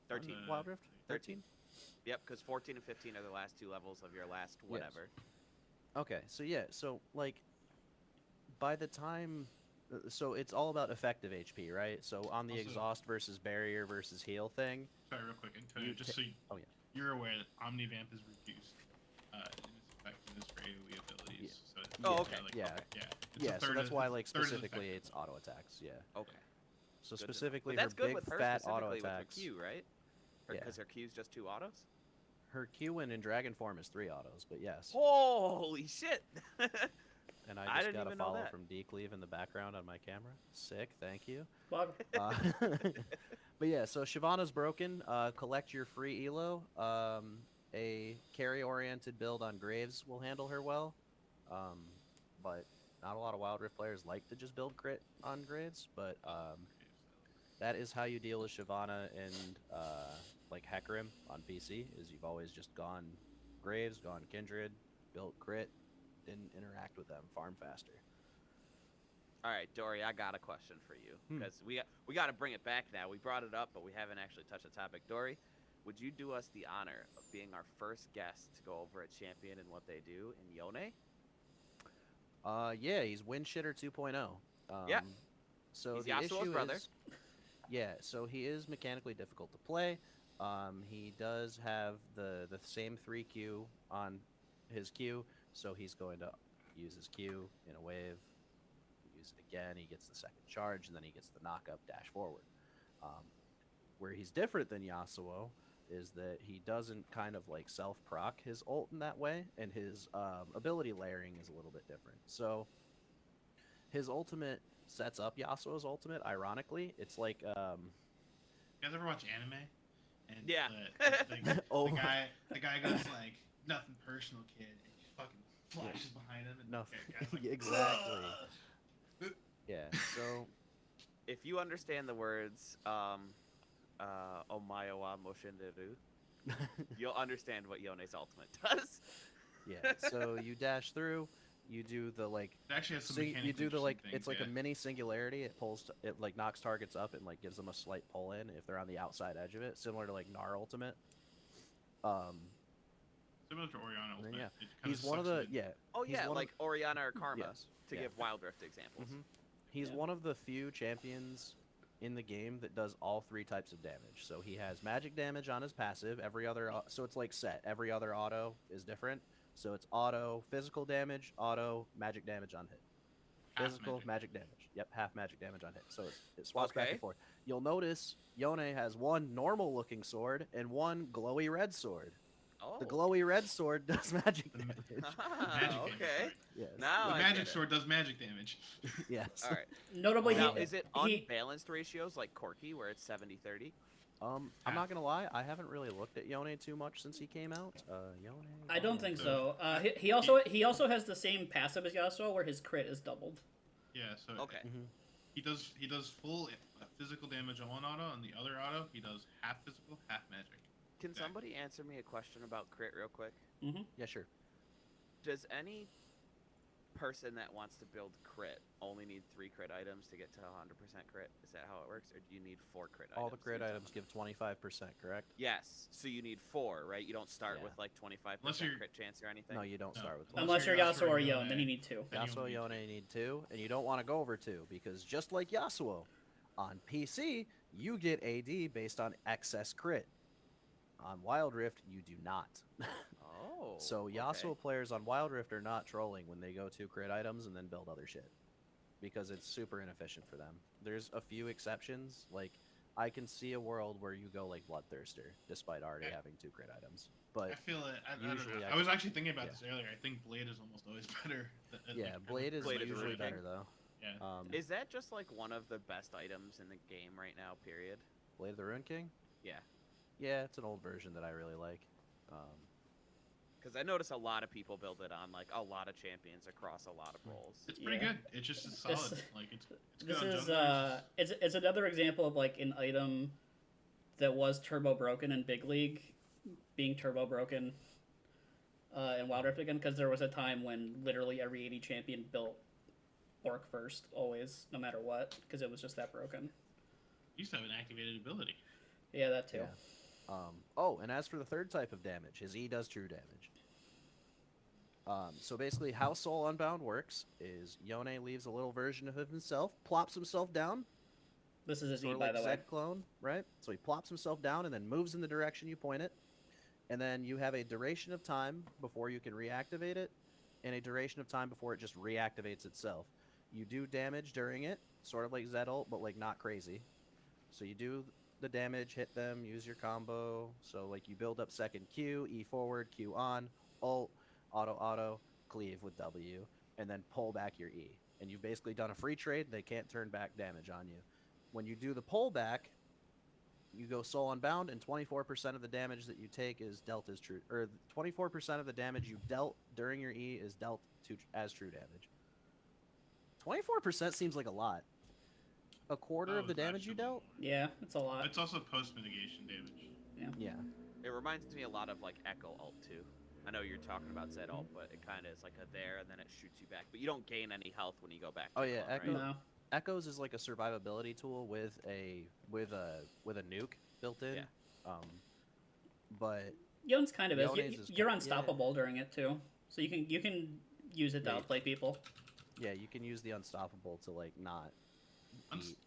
13. Wild Rift? 13? Yep, because 14 and 15 are the last 2 levels of your last whatever. Okay, so yeah, so like by the time So it's all about effective HP, right? So on the Also- exhaust versus barrier versus heal thing, Sorry, real quick, Antonio, You just so oh, yeah. you're aware that Omnivamp is reduced in its effectiveness for AoE abilities. So it's, Oh, okay. Yeah. yeah. It's a Yeah, so third that's as- why it's like a third as specifically effective. it's auto attacks. Yeah. Okay. So Good to know. specifically But that's her good big with her fat auto specifically attacks. with her Q, right? Yeah. Because her Q's just 2 autos. Her Q in dragon form is 3 autos, but yes. Holy shit! And I I just didn't got a even know follow that. from Decleave in the background on my camera. Sick, thank you. Bug. But yeah, so Shyvana's broken. Collect your free elo. A carry-oriented build on Graves will handle her well. But not a lot of Wild Rift players like to just build crit on Graves. But that is how you deal with Shyvana and like Hecarim on PC. Is you've always just gone Graves, gone Kindred, built crit, didn't interact with them, farm faster. All right, Dorey, I got a question for you Hmm. because we got to bring it back now. We brought it up, but we haven't actually touched the topic. Dorey, would you do us the honor of being our first guest to go over a champion and what they do in Yone? Yeah, he's Windshitter 2.0. Yeah. So He's the Yasuo's issue brother. is, yeah, so he is mechanically difficult to play. He does have the same 3Q on his Q, so he's going to use his Q in a wave, use it again, he gets the second charge, and then he gets the knock up dash forward. Where he's different than Yasuo is that he doesn't kind of like self-proc his ult in that way, and his ability layering is a little bit different. So his ultimate sets up Yasuo's ultimate. Ironically, it's like You guys ever watch anime? And Yeah. Oh. the guy goes like, nothing personal, kid, and he fucking flashes behind him, and Nothing. the guy's like, Exactly. "Ugh." Yeah. So If you understand the words Omayowa Moshinderu, you'll understand what Yone's ultimate does. yeah. So you dash through. You do the like. It actually has some You mechanically do the like. interesting It's like things, a mini singularity. It pulls. It like knocks targets up and like gives them a slight pull in if they're on the outside edge of it, similar to like Gnar ultimate. similar to Oriana And then, ultimate. yeah. It kinda He's one of sucks the it in. yeah. Oh He's yeah, one of- like Oriana or Karma, Yes, to yeah. give Wild Rift examples. Mhm. He's Yeah. one of the few champions in the game that does all 3 types of damage. So he has magic damage on his passive. Every other so it's like set. Every other auto is different. So it's auto physical damage, auto magic damage on hit. Half Physical magic damage. Yep, half magic damage on hit. So it swaps back Okay. and forth. You'll notice Yone has one normal looking sword and one glowy red sword. Oh. The glowy red sword does magic The ma- damage. Magic damage, okay. right. Yes. Now The I magic get it. sword does magic damage. Yes. All right. Notably, Now, he, is it he unbalanced ratios like Corki, where it's 70-30? I'm Half. not gonna lie, I haven't really looked at Yone too much since he came out. Yone. I don't think So- so. He also has the same passive as Yasuo, where his crit is doubled. Yeah, so Okay. he does full physical damage on one auto, and the other auto he does half physical, half magic. Can Okay. somebody answer me a question about crit real quick? Yeah, sure. Does any person that wants to build crit only need 3 crit items to get to 100% crit? Is that how it works, or do you need 4 crit items? All the to crit get to items give 25%, correct? Yes, so you need 4, right? You don't start Yeah. with like 25% Unless you're- crit chance or anything. No, you don't No. start with Unless Unless 20. you're you're Yasuo or Yasuo, Yone, then Yone. you need 2. Then you Yasuo, only Yone need need 2, and you don't want to go over 2 because just like Yasuo, on PC you get AD based on excess crit. On Wild Rift, you do not. Oh. So Yasuo players on Wild Rift are not trolling when they go 2 crit items and then build other shit, because it's super inefficient for them. There's a few exceptions, like I can see a world where you go like Bloodthirster despite already Yeah. having 2 crit items. But I feel it. I don't usually know. I I was can- actually thinking about yeah. this earlier. I think Blade is almost always better. yeah, Blade is Blade is usually really better though. Yeah. Is that just like one of the best items in the game right now, period? Blade of the Rune King? Yeah. Yeah, it's an old version that I really like. Because I notice a lot of people build it on like a lot of champions across a lot of roles. It's pretty Yeah. good. It's just solid. This- Like it's good This on is junglers. it's another example of like an item that was turbo broken in Big League being turbo broken in Wild Rift again, because there was a time when literally every 80 champion built Orc first, always, no matter what, because it was just that broken. Used to have an activated ability. Yeah, that too. Oh, and as for the third type of damage, his E does true damage. So basically, how Soul Unbound works is Yone leaves a little version of himself, plops himself down, This is a Z, sort of by like the way. Zed clone, right? So he plops himself down and then moves in the direction you point it, and then you have a duration of time before you can reactivate it, and a duration of time before it just reactivates itself. You do damage during it, sort of like Zed ult, but like not crazy. So you do the damage, hit them, use your combo. So like you build up second Q, E forward, Q on, ult, auto, cleave with W, and then pull back your E. And you've basically done a free trade. They can't turn back damage on you. When you do the pullback, you go Soul Unbound, and 24% of the damage that you take is dealt as true, or 24% of the damage you dealt during your E is dealt as true damage. 24% seems like a lot. A quarter of the it's damage you actually dealt? more. Yeah, it's a lot. It's also post mitigation damage. Yeah. It reminds me a lot of like Echo ult too. I know you're talking about Zed ult, but it kind of is like a there and then it shoots you back. But you don't gain any health when you go back. To Oh the yeah, clone, Echo. right? No. Echoes is like a survivability tool with a nuke built in. Yeah. But Yone's kind of is. Yone's is You're yeah. unstoppable during it too, so you can use it to Yeah. outplay people. yeah, you can use the unstoppable to like not. Eat.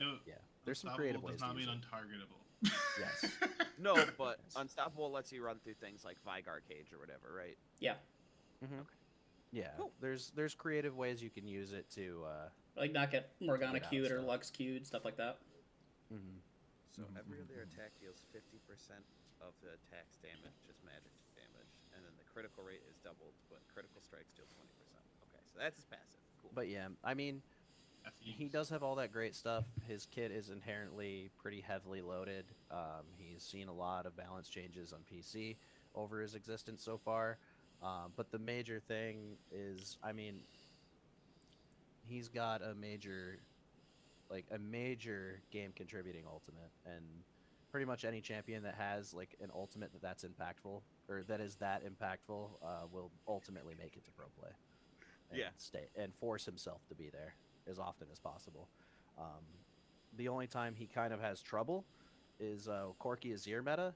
No, Yeah, there's some creative ways does not to use mean it. untargetable. Yes. No, but Yes. Unstoppable lets you run through things like Vigar Cage or whatever, right? Yeah, Mm-hmm. Okay. Yeah, Cool. there's creative ways you can use it to. like not get Morgana Get out queued or stuff. Lux queued, stuff like that. Mm-hmm. So Mhm, every mhm, other mhm. attack deals 50% of the attack's damage, just magic damage, and then the critical rate is doubled, but critical strikes deal 20%. Okay, so that's his passive. Cool. But yeah, I mean, he does have all that great stuff. His kit is inherently pretty heavily loaded. He's seen a lot of balance changes on PC over his existence so far. But the major thing is, I mean, he's got a major game contributing ultimate, and pretty much any champion that has like an ultimate that's impactful or that is that impactful will ultimately make it to pro play. And Yeah. stay and force himself to be there as often as possible. The only time he kind of has trouble is Corki Azir meta.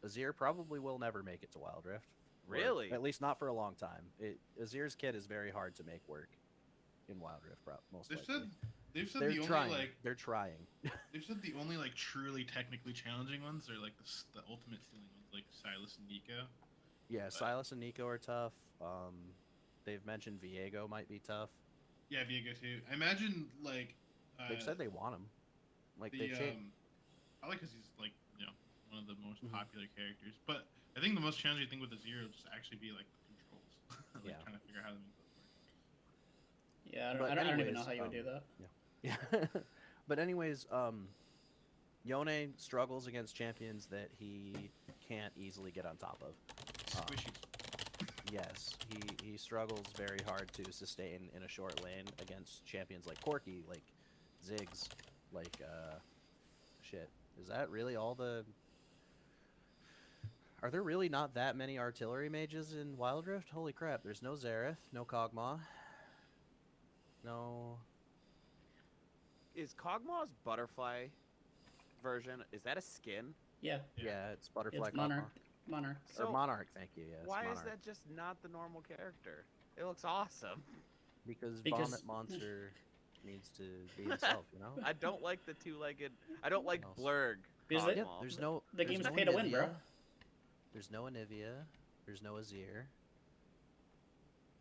Azir probably will never make it to Wild Rift. or Really? At least not for a long time. Azir's kit is very hard to make work in Wild Rift, most They've likely. they've said They're the trying. only like They're trying. they've said the only like truly technically challenging ones are like the ultimate stealing ones, like Silas and Nico. Yeah, Silas and Nico are tough. They've mentioned Viego might be tough. Yeah, Viego too. I imagine like They've said they want him. Like the they've changed. I like because he's like one of the most Mhm. popular characters. But I think the most challenging thing with the Zero will just actually be like the controls, like Yeah. trying to figure out how to make those work. Yeah, But I don't even know anyways, how you would do that. Yeah. But anyways, Yone struggles against champions that he can't easily get on top of. Squishy. Yes, he struggles very hard to sustain in a short lane against champions like Corki, like Ziggs, like shit. Is that really all the? Are there really not that many artillery mages in Wild Rift? Holy crap! There's no Xerath, no Kog'Maw, no. Is Kog'Maw's butterfly version, is that a skin? Yeah, Yeah, it's Butterfly it's Kog'Maw. Monarch. So Or Monarch, thank you. Yes. why Monarch. is that just not the normal character? It looks awesome. Because Because- Vomit Monster needs to be himself, you know? I don't like the two-legged. I don't like else? Blurg. Because they- Yeah, Kog'Maw. there's no. The there's game's no pay to win, bro. Anivia. There's no Anivia. There's no Azir.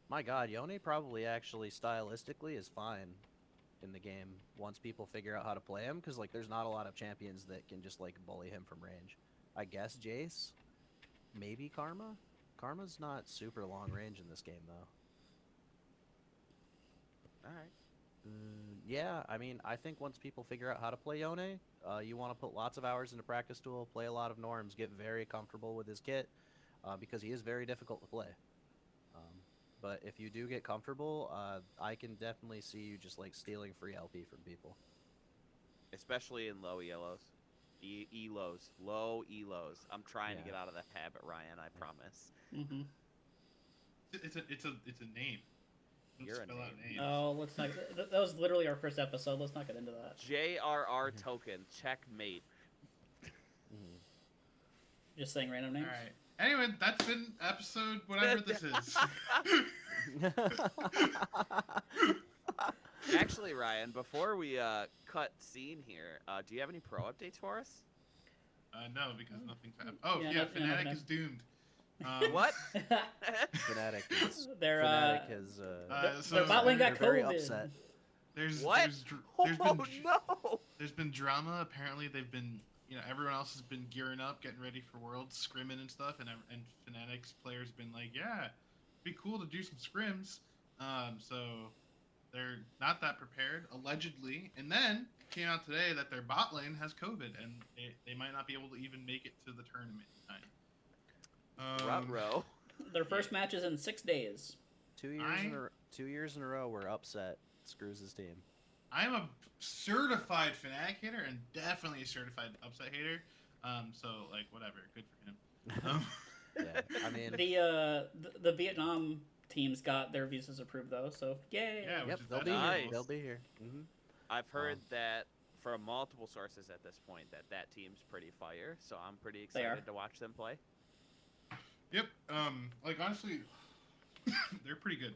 My God, Yone probably actually stylistically is fine in the game once people figure out how to play him, because like there's not a lot of champions that can just like bully him from range. I guess Jace, maybe Karma. Karma's not super long range in this game though. All right. Yeah, I mean, I think once people figure out how to play Yone, you want to put lots of hours into practice tool, play a lot of norms, get very comfortable with his kit, because he is very difficult to play. But if you do get comfortable, I can definitely see you just like stealing free LP from people. Especially in low elos. Elos. Low elos. I'm trying to Yeah. get out of that habit, Ryan, I promise. Mm-hmm. It's a name. Don't You're a spell out name. names. Oh, let's not. That was literally our first episode. Let's not get into that. JRR token. Checkmate. Mhm. Just saying random names. All right. Anyway, that's been episode whatever this is. Actually, Ryan, before we cut scene here, do you have any pro updates for us? No, because nothing's happened. Oh, Yeah, yeah, nothing Fnatic happening. is doomed. What? Fnatic is. Their Fnatic has. So their bot lane got they're very COVID. upset. What? There's Oh been no! there's been drama. Apparently, they've been everyone else has been gearing up, getting ready for Worlds, scrimming and stuff, and Fnatic's players have been like, yeah, it'd be cool to do some scrims. So they're not that prepared, allegedly. And then it came out today that their bot lane has COVID, and they might not be able to even make it to the tournament in time. Ruh-roh. Their first match is in 6 days. 2 years 2 years in a row, we're upset. Screws his team. I'm a certified Fnatic hater and definitely a certified upset hater. So like whatever, good for him. Yeah, I mean, The Vietnam teams got their visas approved though, so yay! Yeah, yep, which is they'll be nice. here. They'll be here. Mm-hmm. I've heard that from multiple sources at this point that team's pretty fire, so I'm pretty They are. excited to watch them play. Yep. Like honestly, they're pretty good.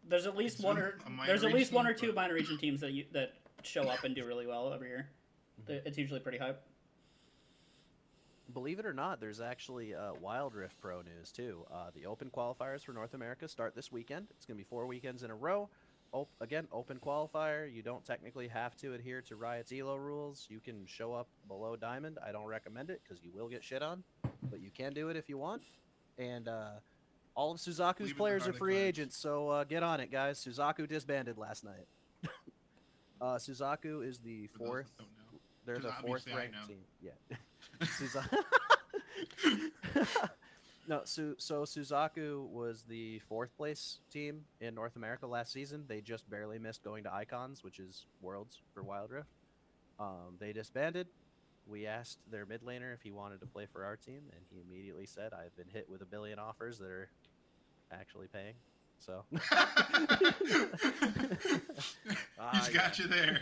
There's at least It's one a or minor there's at least region, one or two but- minor region teams that show up and do really well every year. It's usually pretty hype. Believe it or not, there's actually WildRift Pro news too. The Open qualifiers for North America start this weekend. It's going to be 4 weekends in a row. Again, Open qualifier. You don't technically have to adhere to Riot's ELO rules. You can show up below Diamond. I don't recommend it because you will get shit on, but you can do it if you want. And all of Suzaku's Leave it players to are free Hardic agents, so get on it, guys. Suzaku disbanded last night. Suzaku is the For those fourth. that don't know. They're 'Cause the fourth obviously I ranked know. team. Yeah. No, so Suzaku was the fourth place team in North America last season. They just barely missed going to Icons, which is Worlds for Wild Rift. They disbanded. We asked their mid laner if he wanted to play for our team, and he immediately said, "I've been hit with 1 billion offers that are actually paying." So He's got you there.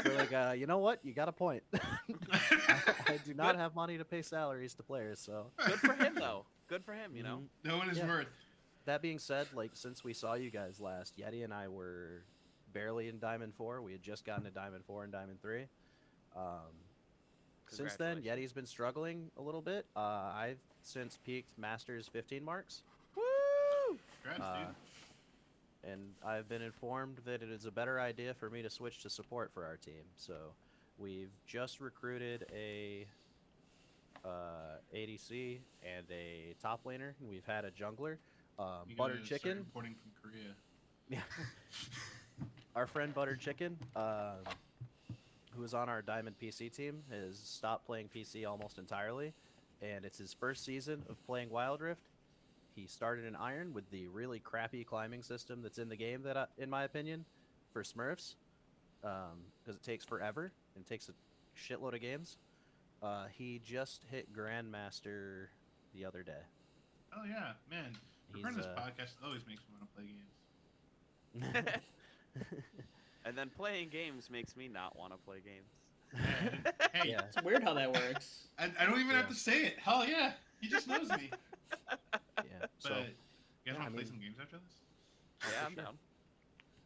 we're like, you know what? You got a point. I do not have money to pay salaries to players, so. Good for him though. Good for him, you know. Mhm. No one is Yeah. worth. That being said, like since we saw you guys last, Yeti and I were barely in Diamond 4. We had just gotten to Diamond 4 and Diamond 3. Since then, Congratulations. Yeti's been struggling a little bit. I've since peaked Masters 15 marks. Woo! Congrats, Uh, dude. And I've been informed that it is a better idea for me to switch to support for our team. So we've just recruited a ADC and a top laner. And we've had a jungler. You Buttered gotta start Chicken. importing from Korea. Yeah. Our friend Buttered Chicken, who is on our Diamond PC team, has stopped playing PC almost entirely. And it's his first season of playing Wild Rift. He started in Iron with the really crappy climbing system that's in the game that, in my opinion, for Smurfs, because it takes forever and takes a shitload of games. He just hit Grandmaster the other day. Oh yeah, man. Recording this podcast always makes me want to play games. And then playing games makes me not want to play games. Man, hey, Yeah. It's weird how that works. I don't even Yeah. have to say it. Hell yeah, he just knows me. Yeah. But So you guys yeah, want I to play mean- some games after this? Yeah, I'm sure.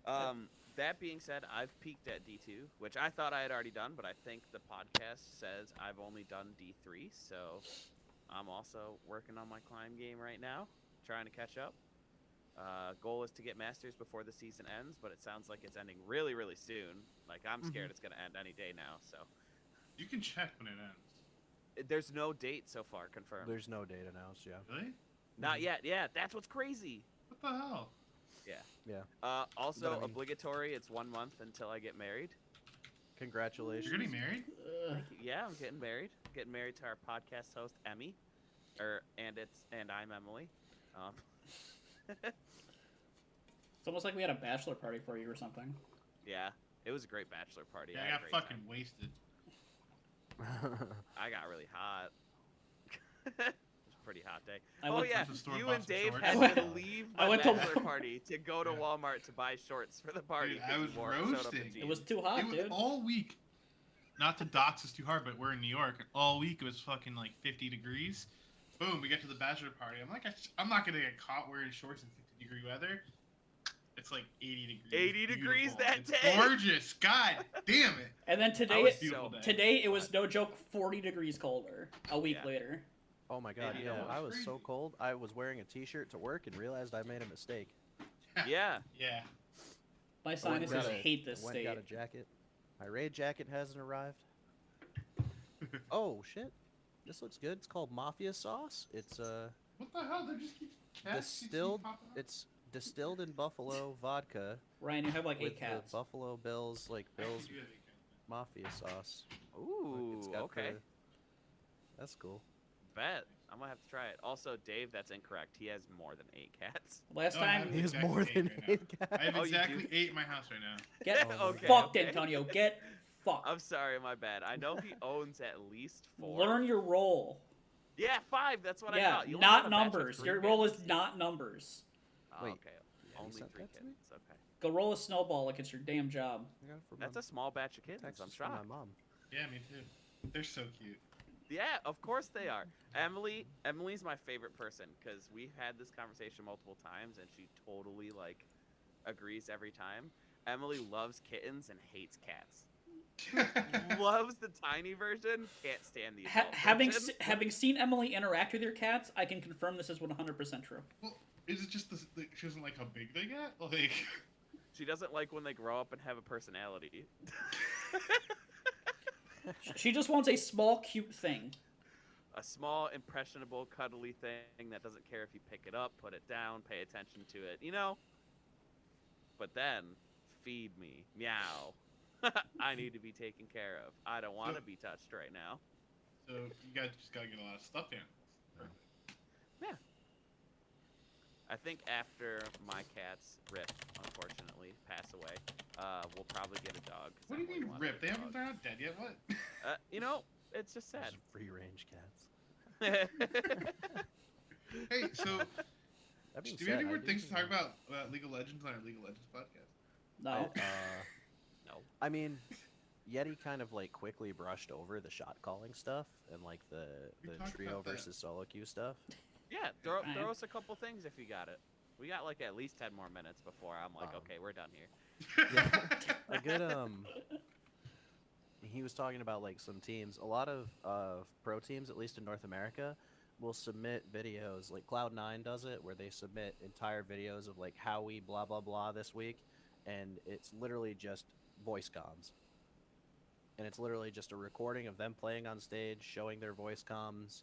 down. That being said, I've peaked at D2, which I thought I had already done, but I think the podcast says I've only done D3, so I'm also working on my climb game right now, trying to catch up. Goal is to get Masters before the season ends, but it sounds like it's ending really, really soon. Like, I'm scared it's going to end any day now, so. You can check when it ends. There's no date so far confirmed. There's no date announced. Yeah. Really? Not yet, yeah, that's what's crazy. What the hell? Yeah. Also, But I mean- obligatory, it's 1 month until I get married. Congratulations. You're getting married? Yeah, I'm getting married. Getting married to our podcast host, Emmy. And I'm Emily. It's almost like we had a bachelor party for you or something. Yeah, it was a great bachelor party. Yeah, I I had a got great fucking time. wasted. I got really hot. It was a pretty hot day. I Oh went yeah, to the store, you bought and some Dave shorts. had to leave I my went to- bachelor party to go to Yeah. Walmart to buy shorts for the party. Dude, 'cause I you was showed up in roasting. jeans. It was too hot, It was dude. all week. Not to dox is too hard, but we're in New York. And all week it was fucking like 50 degrees. boom, we get to the bachelor party. I'm like, I'm not gonna get caught wearing shorts in 60-degree weather. It's like 80 degrees. 80 degrees Beautiful. that It's day. gorgeous. God damn it. And then today, was Beautiful day. today it was no joke 40 degrees colder a week Yeah. later. Oh my god, Yeah, yeah, that was I was so crazy. cold. I was wearing a t-shirt to work and realized I made a mistake. Yeah. Yeah. My I went and sinuses got a- hate this I went and state. got a jacket. My raid jacket hasn't arrived. Oh shit. This looks good. It's called Mafia Sauce. It's What the hell? There just keeps cats keep distilled popping up. it's distilled in buffalo vodka Ryan, you have like 8 with the cats. Buffalo Bills I Bills do have 8 cats. Mafia sauce. Look, Ooh, it's got okay. That's cool. Bet. I'm gonna have to try it. Also, Dave, that's incorrect. He has more than 8 cats. Last No, I time, have He has exactly more 8 than right now. 8 cats. I have Oh, you exactly do? 8 in my house right now. get Oh my Okay, fucked, okay. Antonio. Get fucked. I'm sorry, my bad. I know he owns at least 4. Learn your role. Yeah, 5. That's what I Yeah, thought. You only got not a batch of numbers. 3 Your role is kittens. not numbers. Oh, Wait, okay. yeah, you Only sent 3 that to me? kittens. Okay. Go roll a snowball like it's your damn job. I got it from That's my a small batch of kittens. text I'm from my shocked. mom. Yeah, me too. They're so cute. Yeah, of course they are. Emily's my favorite person because we've had this conversation multiple times, and she totally like agrees every time. Emily loves kittens and hates cats. Loves the tiny version, can't stand the adult version. Having seen Emily interact with your cats, I can confirm this is 100% true. Well, is it just she doesn't like how big they get? Like, She doesn't like when they grow up and have a personality. She just wants a small, cute thing. A small, impressionable, cuddly thing that doesn't care if you pick it up, put it down, pay attention to it, you know? But then, feed me. Meow. I need to be taken care of. I don't want to be touched right now. so you guys just gotta get a lot of stuffed animals. Perfect. I think after my cats, Rip, unfortunately, pass away, we'll probably get a dog. 'cause What do you Emily mean wants rip? a They haven't. dog. They're not dead yet. What? You know, it's just sad. Just free-range cats. Hey, so That being do we have said, any more I do things to think- talk about League of Legends on our League of Legends podcast? No. No. I mean, Yeti kind of like quickly brushed over the shot calling stuff and like the We talked trio about that. versus solo queue stuff. Yeah, throw Fine. us a couple things if you got it. We got like at least 10 more minutes before I'm like, okay, we're done here. A good he was talking about like some teams, a lot of pro teams, at least in North America, will submit videos like Cloud9 does it, where they submit entire videos of like how we blah blah blah this week, and it's literally just voice comms. And it's literally just a recording of them playing on stage, showing their voice comms,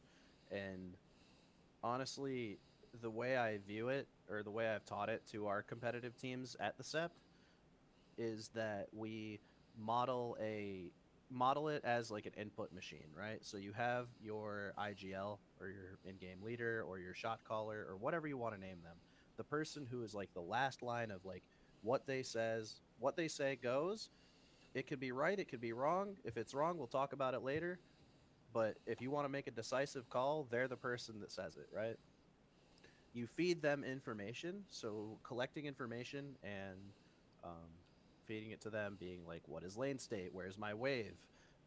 and honestly, the way I view it, or the way I've taught it to our competitive teams at the SEP, is that we model it as like an input machine, right? So you have your IGL or your in-game leader or your shot caller or whatever you want to name them. The person who is like the last line of like what they say goes. It could be right, it could be wrong. If it's wrong, we'll talk about it later. But if you want to make a decisive call, they're the person that says it, right? You feed them information, so collecting information and feeding it to them, being like, what is lane state? Where's my wave?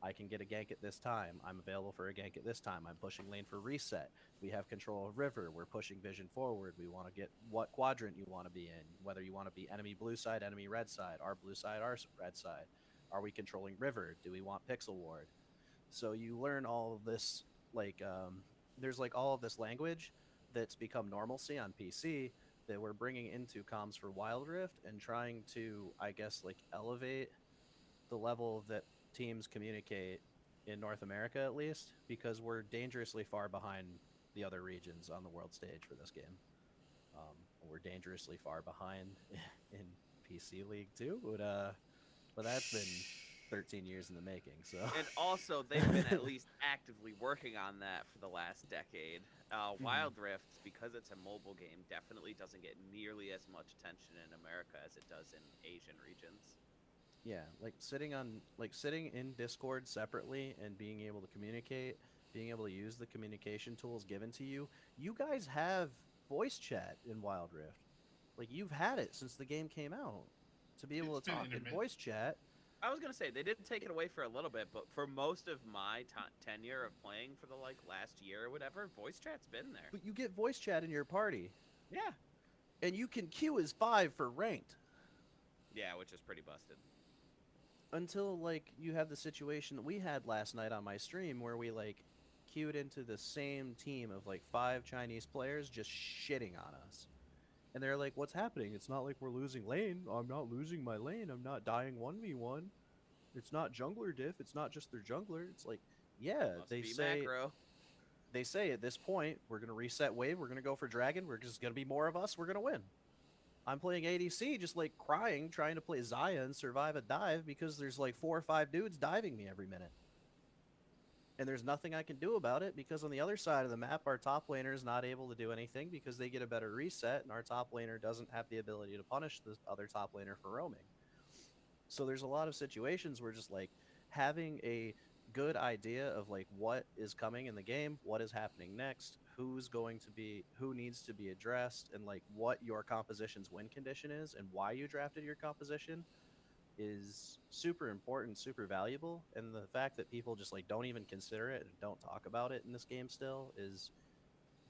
I can get a gank at this time. I'm available for a gank at this time. I'm pushing lane for reset. We have control of river. We're pushing vision forward. We want to get what quadrant you want to be in, whether you want to be enemy blue side, enemy red side, our blue side, our red side. Are we controlling river? Do we want pixel ward? So you learn all of this, like, there's like all of this language that's become normalcy on PC that we're bringing into comms for Wild Rift and trying to, I guess, like elevate the level that teams communicate in North America, at least, because we're dangerously far behind the other regions on the world stage for this game. We're dangerously far behind in PC League too, but that's been 13 years in the making. So And also, they've been at least actively working on that for the last decade. Wild Rift, because it's a mobile game, definitely doesn't get nearly as much attention in America as it does in Asian regions. yeah, like sitting in Discord separately and being able to communicate, being able to use the communication tools given to you. You guys have voice chat in Wild Rift. Like, you've had it since the game came out. To be able It's to been talk in intermittent. voice chat I was gonna say they did take it away for a little bit, but for most of my tenure of playing for the like last year or whatever, voice chat's been there. But you get voice chat in your party, Yeah. and you can queue as 5 for ranked. Yeah, which is pretty busted. Until like you have the situation that we had last night on my stream where we like queued into the same team of like 5 Chinese players just shitting on us. And they're like, "What's happening? It's not like we're losing lane. I'm not losing my lane. I'm not dying 1v1. It's not jungler diff. It's not just their jungler." It's like, yeah, Must they be say macro. they say at this point, we're going to reset wave, we're going to go for dragon, we're just going to be more of us, we're going to win. I'm playing ADC just like crying, trying to play Xayah and survive a dive because there's like 4 or 5 dudes diving me every minute. And there's nothing I can do about it because on the other side of the map, our top laner is not able to do anything because they get a better reset and our top laner doesn't have the ability to punish the other top laner for roaming. So there's a lot of situations where just like having a good idea of like what is coming in the game, what is happening next, who needs to be addressed, and like what your composition's win condition is and why you drafted your composition is super important, super valuable. And the fact that people just like don't even consider it and don't talk about it in this game still is,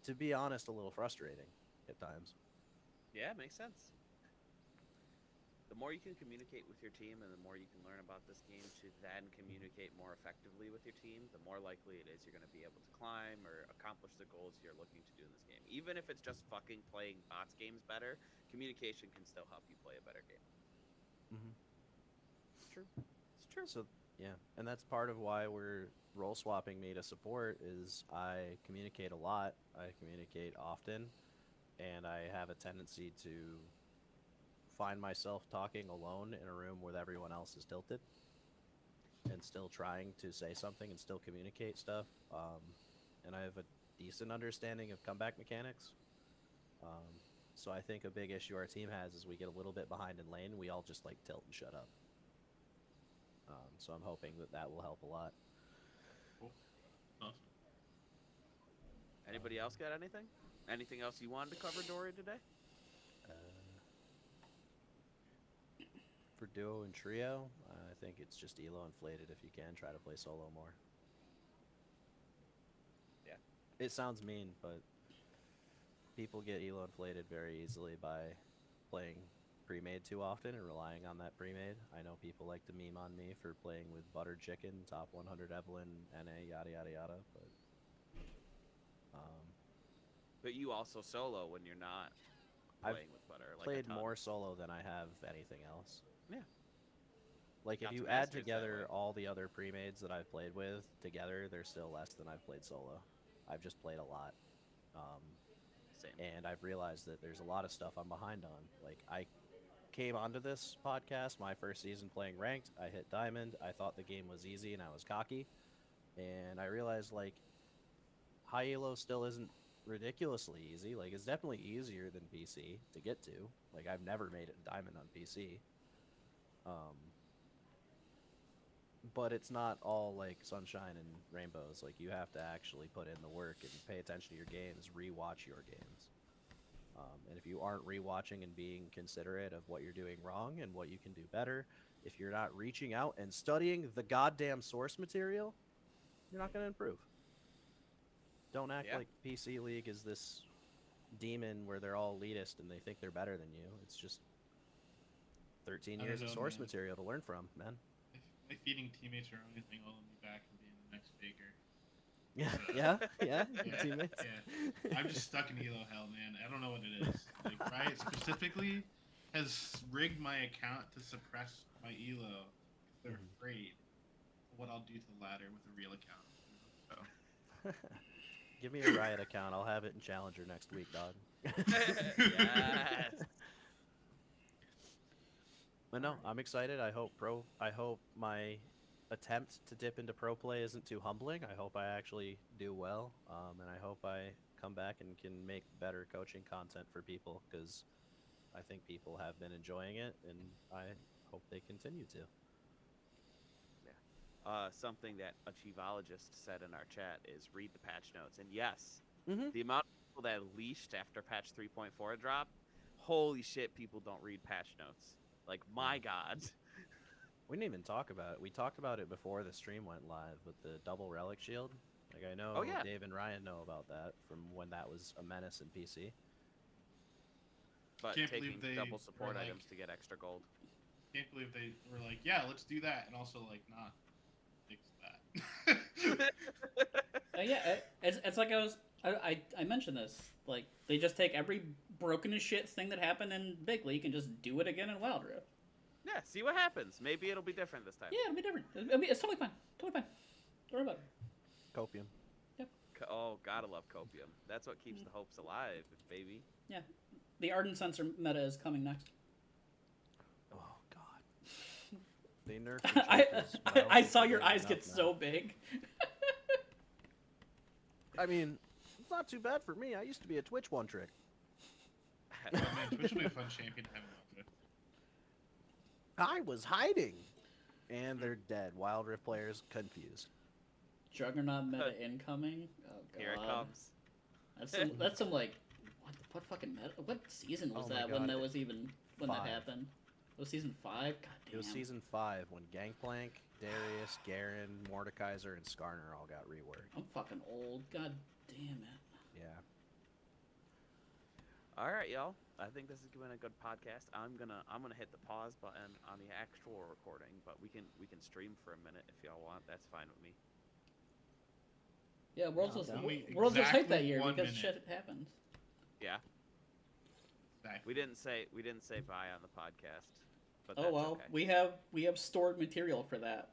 to be honest, a little frustrating at times. Yeah, makes sense. The more you can communicate with your team and the more you can learn about this game to then communicate more effectively with your team, the more likely it is you're going to be able to climb or accomplish the goals you're looking to do in this game. Even if it's just fucking playing bots games better, communication can still help you play a better game. Mm-hmm. It's true. It's true. So yeah, and that's part of why we're role swapping me to support is I communicate a lot, I communicate often, and I have a tendency to find myself talking alone in a room where everyone else is tilted and still trying to say something and still communicate stuff. And I have a decent understanding of comeback mechanics. So I think a big issue our team has is we get a little bit behind in lane, we all just like tilt and shut up. So I'm hoping that will help a lot. Cool. Awesome. Anybody else got anything? Anything else you wanted to cover, Dorey, today? For duo and trio, I think it's just elo inflated. If you can, try to play solo more. Yeah. It sounds mean, but people get elo inflated very easily by playing pre-made too often and relying on that pre-made. I know people like to meme on me for playing with Buttered Chicken, top 100 Evelyn, NA, yada yada yada, but But you also solo when you're not I've playing with butter. Like played more solo than I have anything else. Yeah. Like, if Got you some add masters that together way. all the other pre-mades that I've played with together, they're still less than I've played solo. I've just played a lot. Same. And I've realized that there's a lot of stuff I'm behind on. Like, I came onto this podcast my first season playing ranked. I hit diamond. I thought the game was easy and I was cocky. And I realized, like, high elo still isn't ridiculously easy. Like, it's definitely easier than PC to get to. Like, I've never made it diamond on PC. But it's not all like sunshine and rainbows. Like, you have to actually put in the work and pay attention to your games, rewatch your games. And if you aren't rewatching and being considerate of what you're doing wrong and what you can do better, if you're not reaching out and studying the goddamn source material, you're not going to improve. Don't act like PC League is this demon where they're all elitist and they think they're better than you. It's just 13 years of source material to learn from, man. My feeding teammates are only thing holding me back from being the next faker. Yeah, teammates. Yeah. I'm just stuck in elo hell, man. I don't know what it is. Like, Riot specifically has rigged my account to suppress my elo. They're afraid of what I'll do to the ladder with a real account. So. Give me a Riot account. I'll have it in Challenger next week, dog. Yes. But no, I'm excited. I hope my attempt to dip into pro play isn't too humbling. I hope I actually do well, and I hope I come back and can make better coaching content for people, because I think people have been enjoying it, and I hope they continue to. Something that a Chievologist said in our chat is read the patch notes. And yes, Mm-hmm. the amount of people that leashed after patch 3.4 dropped, holy shit, people don't read patch notes. Like, my God. We didn't even talk about it. We talked about it before the stream went live with the double relic shield. Like I know Oh, yeah. Dave and Ryan know about that from when that was a menace in PC. But Can't taking believe they double were support like- items to get extra gold. Can't believe they were like, yeah, let's do that, and also like, nah, fix that. Yeah, it's like I mentioned this. Like they just take every broken as shit thing that happened in Big League and just do it again in Wild Rift. Yeah, see what happens. Maybe it'll be different this time. Yeah, it'll be different. It's totally fine. Totally fine. Don't worry about it. Copium. Oh, gotta love copium. That's what keeps the hopes alive, baby. The Ardent Sensor meta is coming next. Oh God. They nerfed. I saw your eyes get so big. I mean, it's not too bad for me. I used to be a Twitch one trick. Oh, man, Twitch will be a fun champion to have around with. I was hiding, and they're dead. Wild Rift players confused. Juggernaut meta incoming. Oh god. Here it comes. That's some like what fucking meta? What season was Oh my that when God. that was even when that 5. happened? It was season 5. God damn. It was season 5 when Gangplank, Darius, Garen, Mordekaiser, and Skarner all got reworked. I'm fucking old. God damn it. Yeah. All right, y'all. I think this has been a good podcast. I'm gonna hit the pause button on the actual recording, but we can stream for a minute if y'all want. That's fine with me. Yeah, Worlds No, was no. Worlds was hyped that Exactly year 1 because minute. shit happened. Yeah. Exactly. We didn't say bye on the podcast. But Oh that's well, okay. we have stored material for that.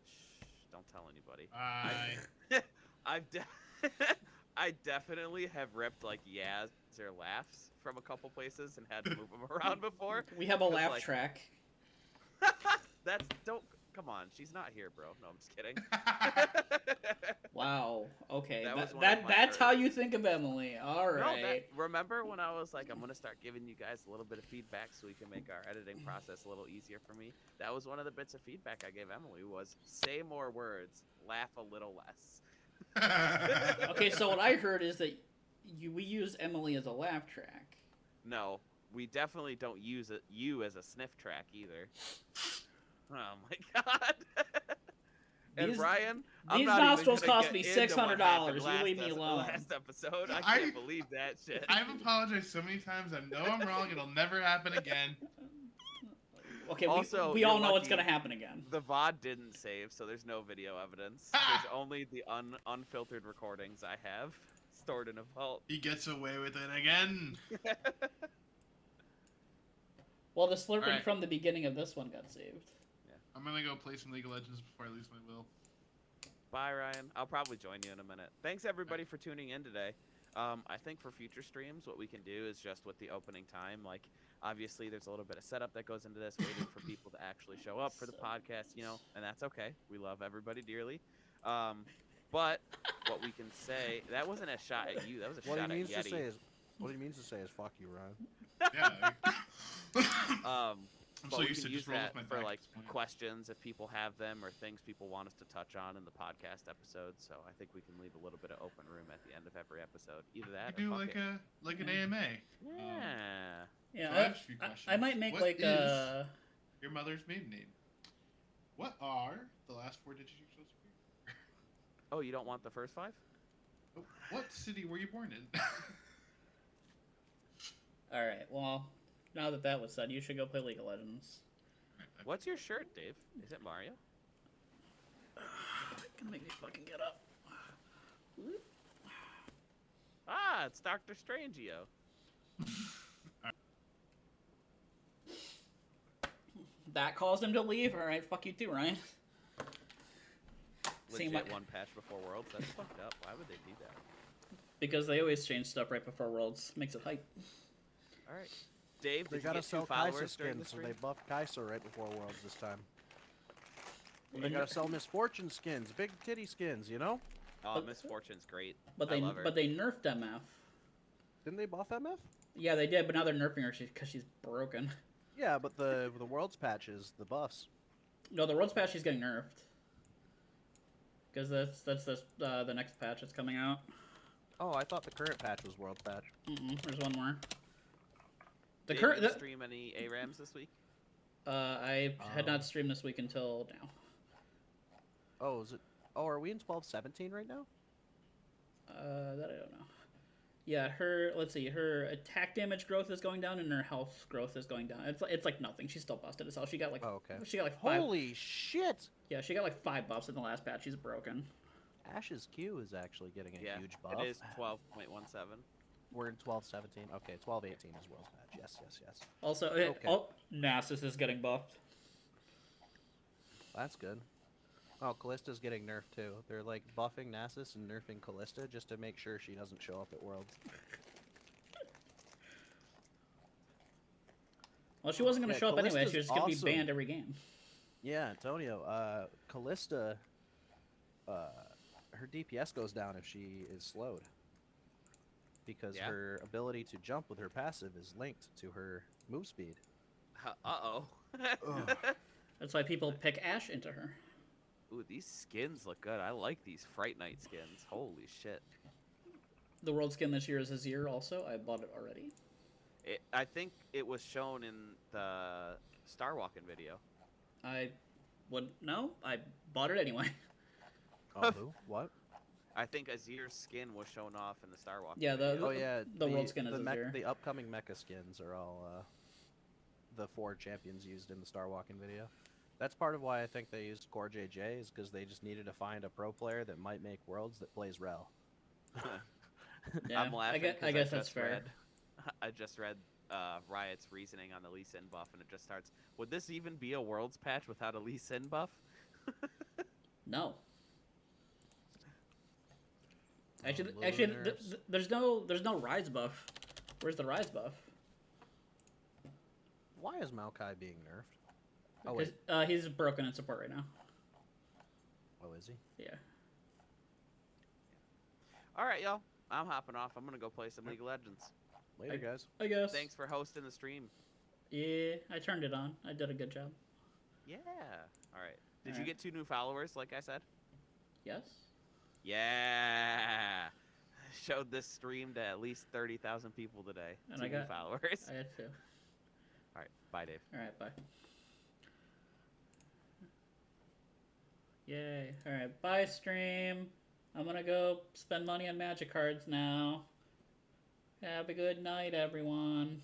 Shh, don't tell anybody. Bye. I definitely have ripped like yas or laughs from a couple places and had to move them around before. We have a It's laugh like- track. Come on, she's not here, bro. No, I'm just kidding. Wow. Okay. That was one of my That's how first. you think of Emily. All No, right. remember when I was like, I'm gonna start giving you guys a little bit of feedback so we can make our editing process a little easier for me. That was one of the bits of feedback I gave Emily was say more words, laugh a little less. Okay, so what I heard is that we use Emily as a laugh track. No, we definitely don't use you as a sniff track either. Oh my god. And These- Ryan, these not even nostrils gonna cost get me into what $600. happened You last leave me alone. Last episode, I I- can't believe that shit. I've apologized so many times. I know I'm wrong. It'll never happen again. Okay, Also, we all you're know what's lucky- gonna happen again. The VOD didn't save, so there's no video evidence. Ah! There's only the unfiltered recordings I have stored in a vault. He gets away with it again. Well, the slurping Alright. from the beginning of this one got saved. I'm gonna go play some League of Legends before I lose my will. Bye, Ryan. I'll probably join you in a minute. Thanks, everybody, for tuning in today. I think for future streams, what we can do is just with the opening time, like, obviously there's a little bit of setup that goes into this, waiting for people to actually show up for the podcast, you know, and that's okay. We love everybody dearly. But what we can say, that wasn't a shot at you. That was a What shot he means at to Yeti. say is, fuck you, Ryan. Yeah. I'm But so we used can to use just roll that with my for back like at this point. questions if people have them or things people want us to touch on in the podcast episode. So I think we can leave a little bit of open room at the end of every episode. Either that I or do fuck like it. an AMA. Yeah. Yeah, So I have a few I questions. might make What like is your mother's maiden name? What are the last 4 digits of your social security? Oh, you don't want the first 5? Oh, what city were you born in? All right. Well, now that was said, you should go play League of Legends. What's your shirt, Dave? Is it Mario? Gonna make me fucking get up. Ah, it's Dr. Strangio. That caused him to leave. All right, fuck you too, Ryan. Seeing Legit my- one patch before Worlds. That's fucked up. Why would they do that? Because they always change stuff right before Worlds. Makes it hype. All right. Dave, They did you gotta get 2 sell Kaisa followers during the skins, so stream? they buffed Kaisa right before Worlds this time. They gotta sell Misfortune skins, big titty skins, you know? Oh, Miss Fortune's great. But I they love her. nerfed MF. Didn't they buff MF? Yeah, they did, but now they're nerfing her because she's broken. Yeah, but the Worlds patches, the buffs. No, the Worlds patch she's getting nerfed. Because that's the next patch that's coming out. Oh, I thought the current patch was Worlds patch. There's one more. The Dave, current you stream any ARAMs this week? I had not streamed this week until now. Oh, is it? Oh, are we in 12-17 right now? That I don't know. Yeah, let's see, her attack damage growth is going down and her health growth is going down. It's like nothing. She's still busted as hell. She got like She got like 5. Holy shit! Yeah, she got like 5 buffs in the last patch. She's broken. Ash's Q is actually getting a huge buff. It is 12.17. We're in 12-17. Okay, 12-18 is World's patch. Yes. Also, Nasus is getting buffed. That's good. Oh, Callista's getting nerfed too. They're like buffing Nasus and nerfing Callista just to make sure she doesn't show up at Worlds. Well, she wasn't going to show up anyway. She was Callista's going to be awesome. banned every game. Yeah, Antonio. Callista, her DPS goes down if she is slowed. Because her ability to jump with her passive is linked to her move speed. Uh-oh. That's why people pick Ashe into her. Ooh, these skins look good. I like these Fright Night skins. Holy shit. The world skin this year is Azir also. I bought it already. I think it was shown in the Star Walking video. I wouldn't know. I bought it anyway. Oh, who? What? I think Azir's skin was shown off in the Star Walking Yeah, video. the world skin is Azir. The upcoming mecha skins are all the 4 champions used in the Star Walking video. That's part of why I think they used Core JJ, is because they just needed to find a pro player that might make Worlds that plays Rel. Yeah, I'm laughing. I guess that's fair. I just read Riot's reasoning on the Lee Sin buff, and it just starts. Would this even be a Worlds patch without a Lee Sin buff? No. Actually, there's no Rise buff. Where's the Rise buff? Why is Maokai being nerfed? Oh, Because wait. he's broken in support right now. Oh, is he? Yeah. All right, y'all. I'm hopping off. I'm gonna go play some League of Legends. Later, guys. I guess. Thanks for hosting the stream. Yeah, I turned it on. I did a good job. Yeah. All right. Did All you right. get 2 new followers, like I said? Yes. Yeah. Showed this stream to at least 30,000 people today. And 2 I new got- followers. I had to. All right. Bye, Dave. All right, bye. Yay. All right, bye, stream. I'm gonna go spend money on magic cards now. Have a good night, everyone.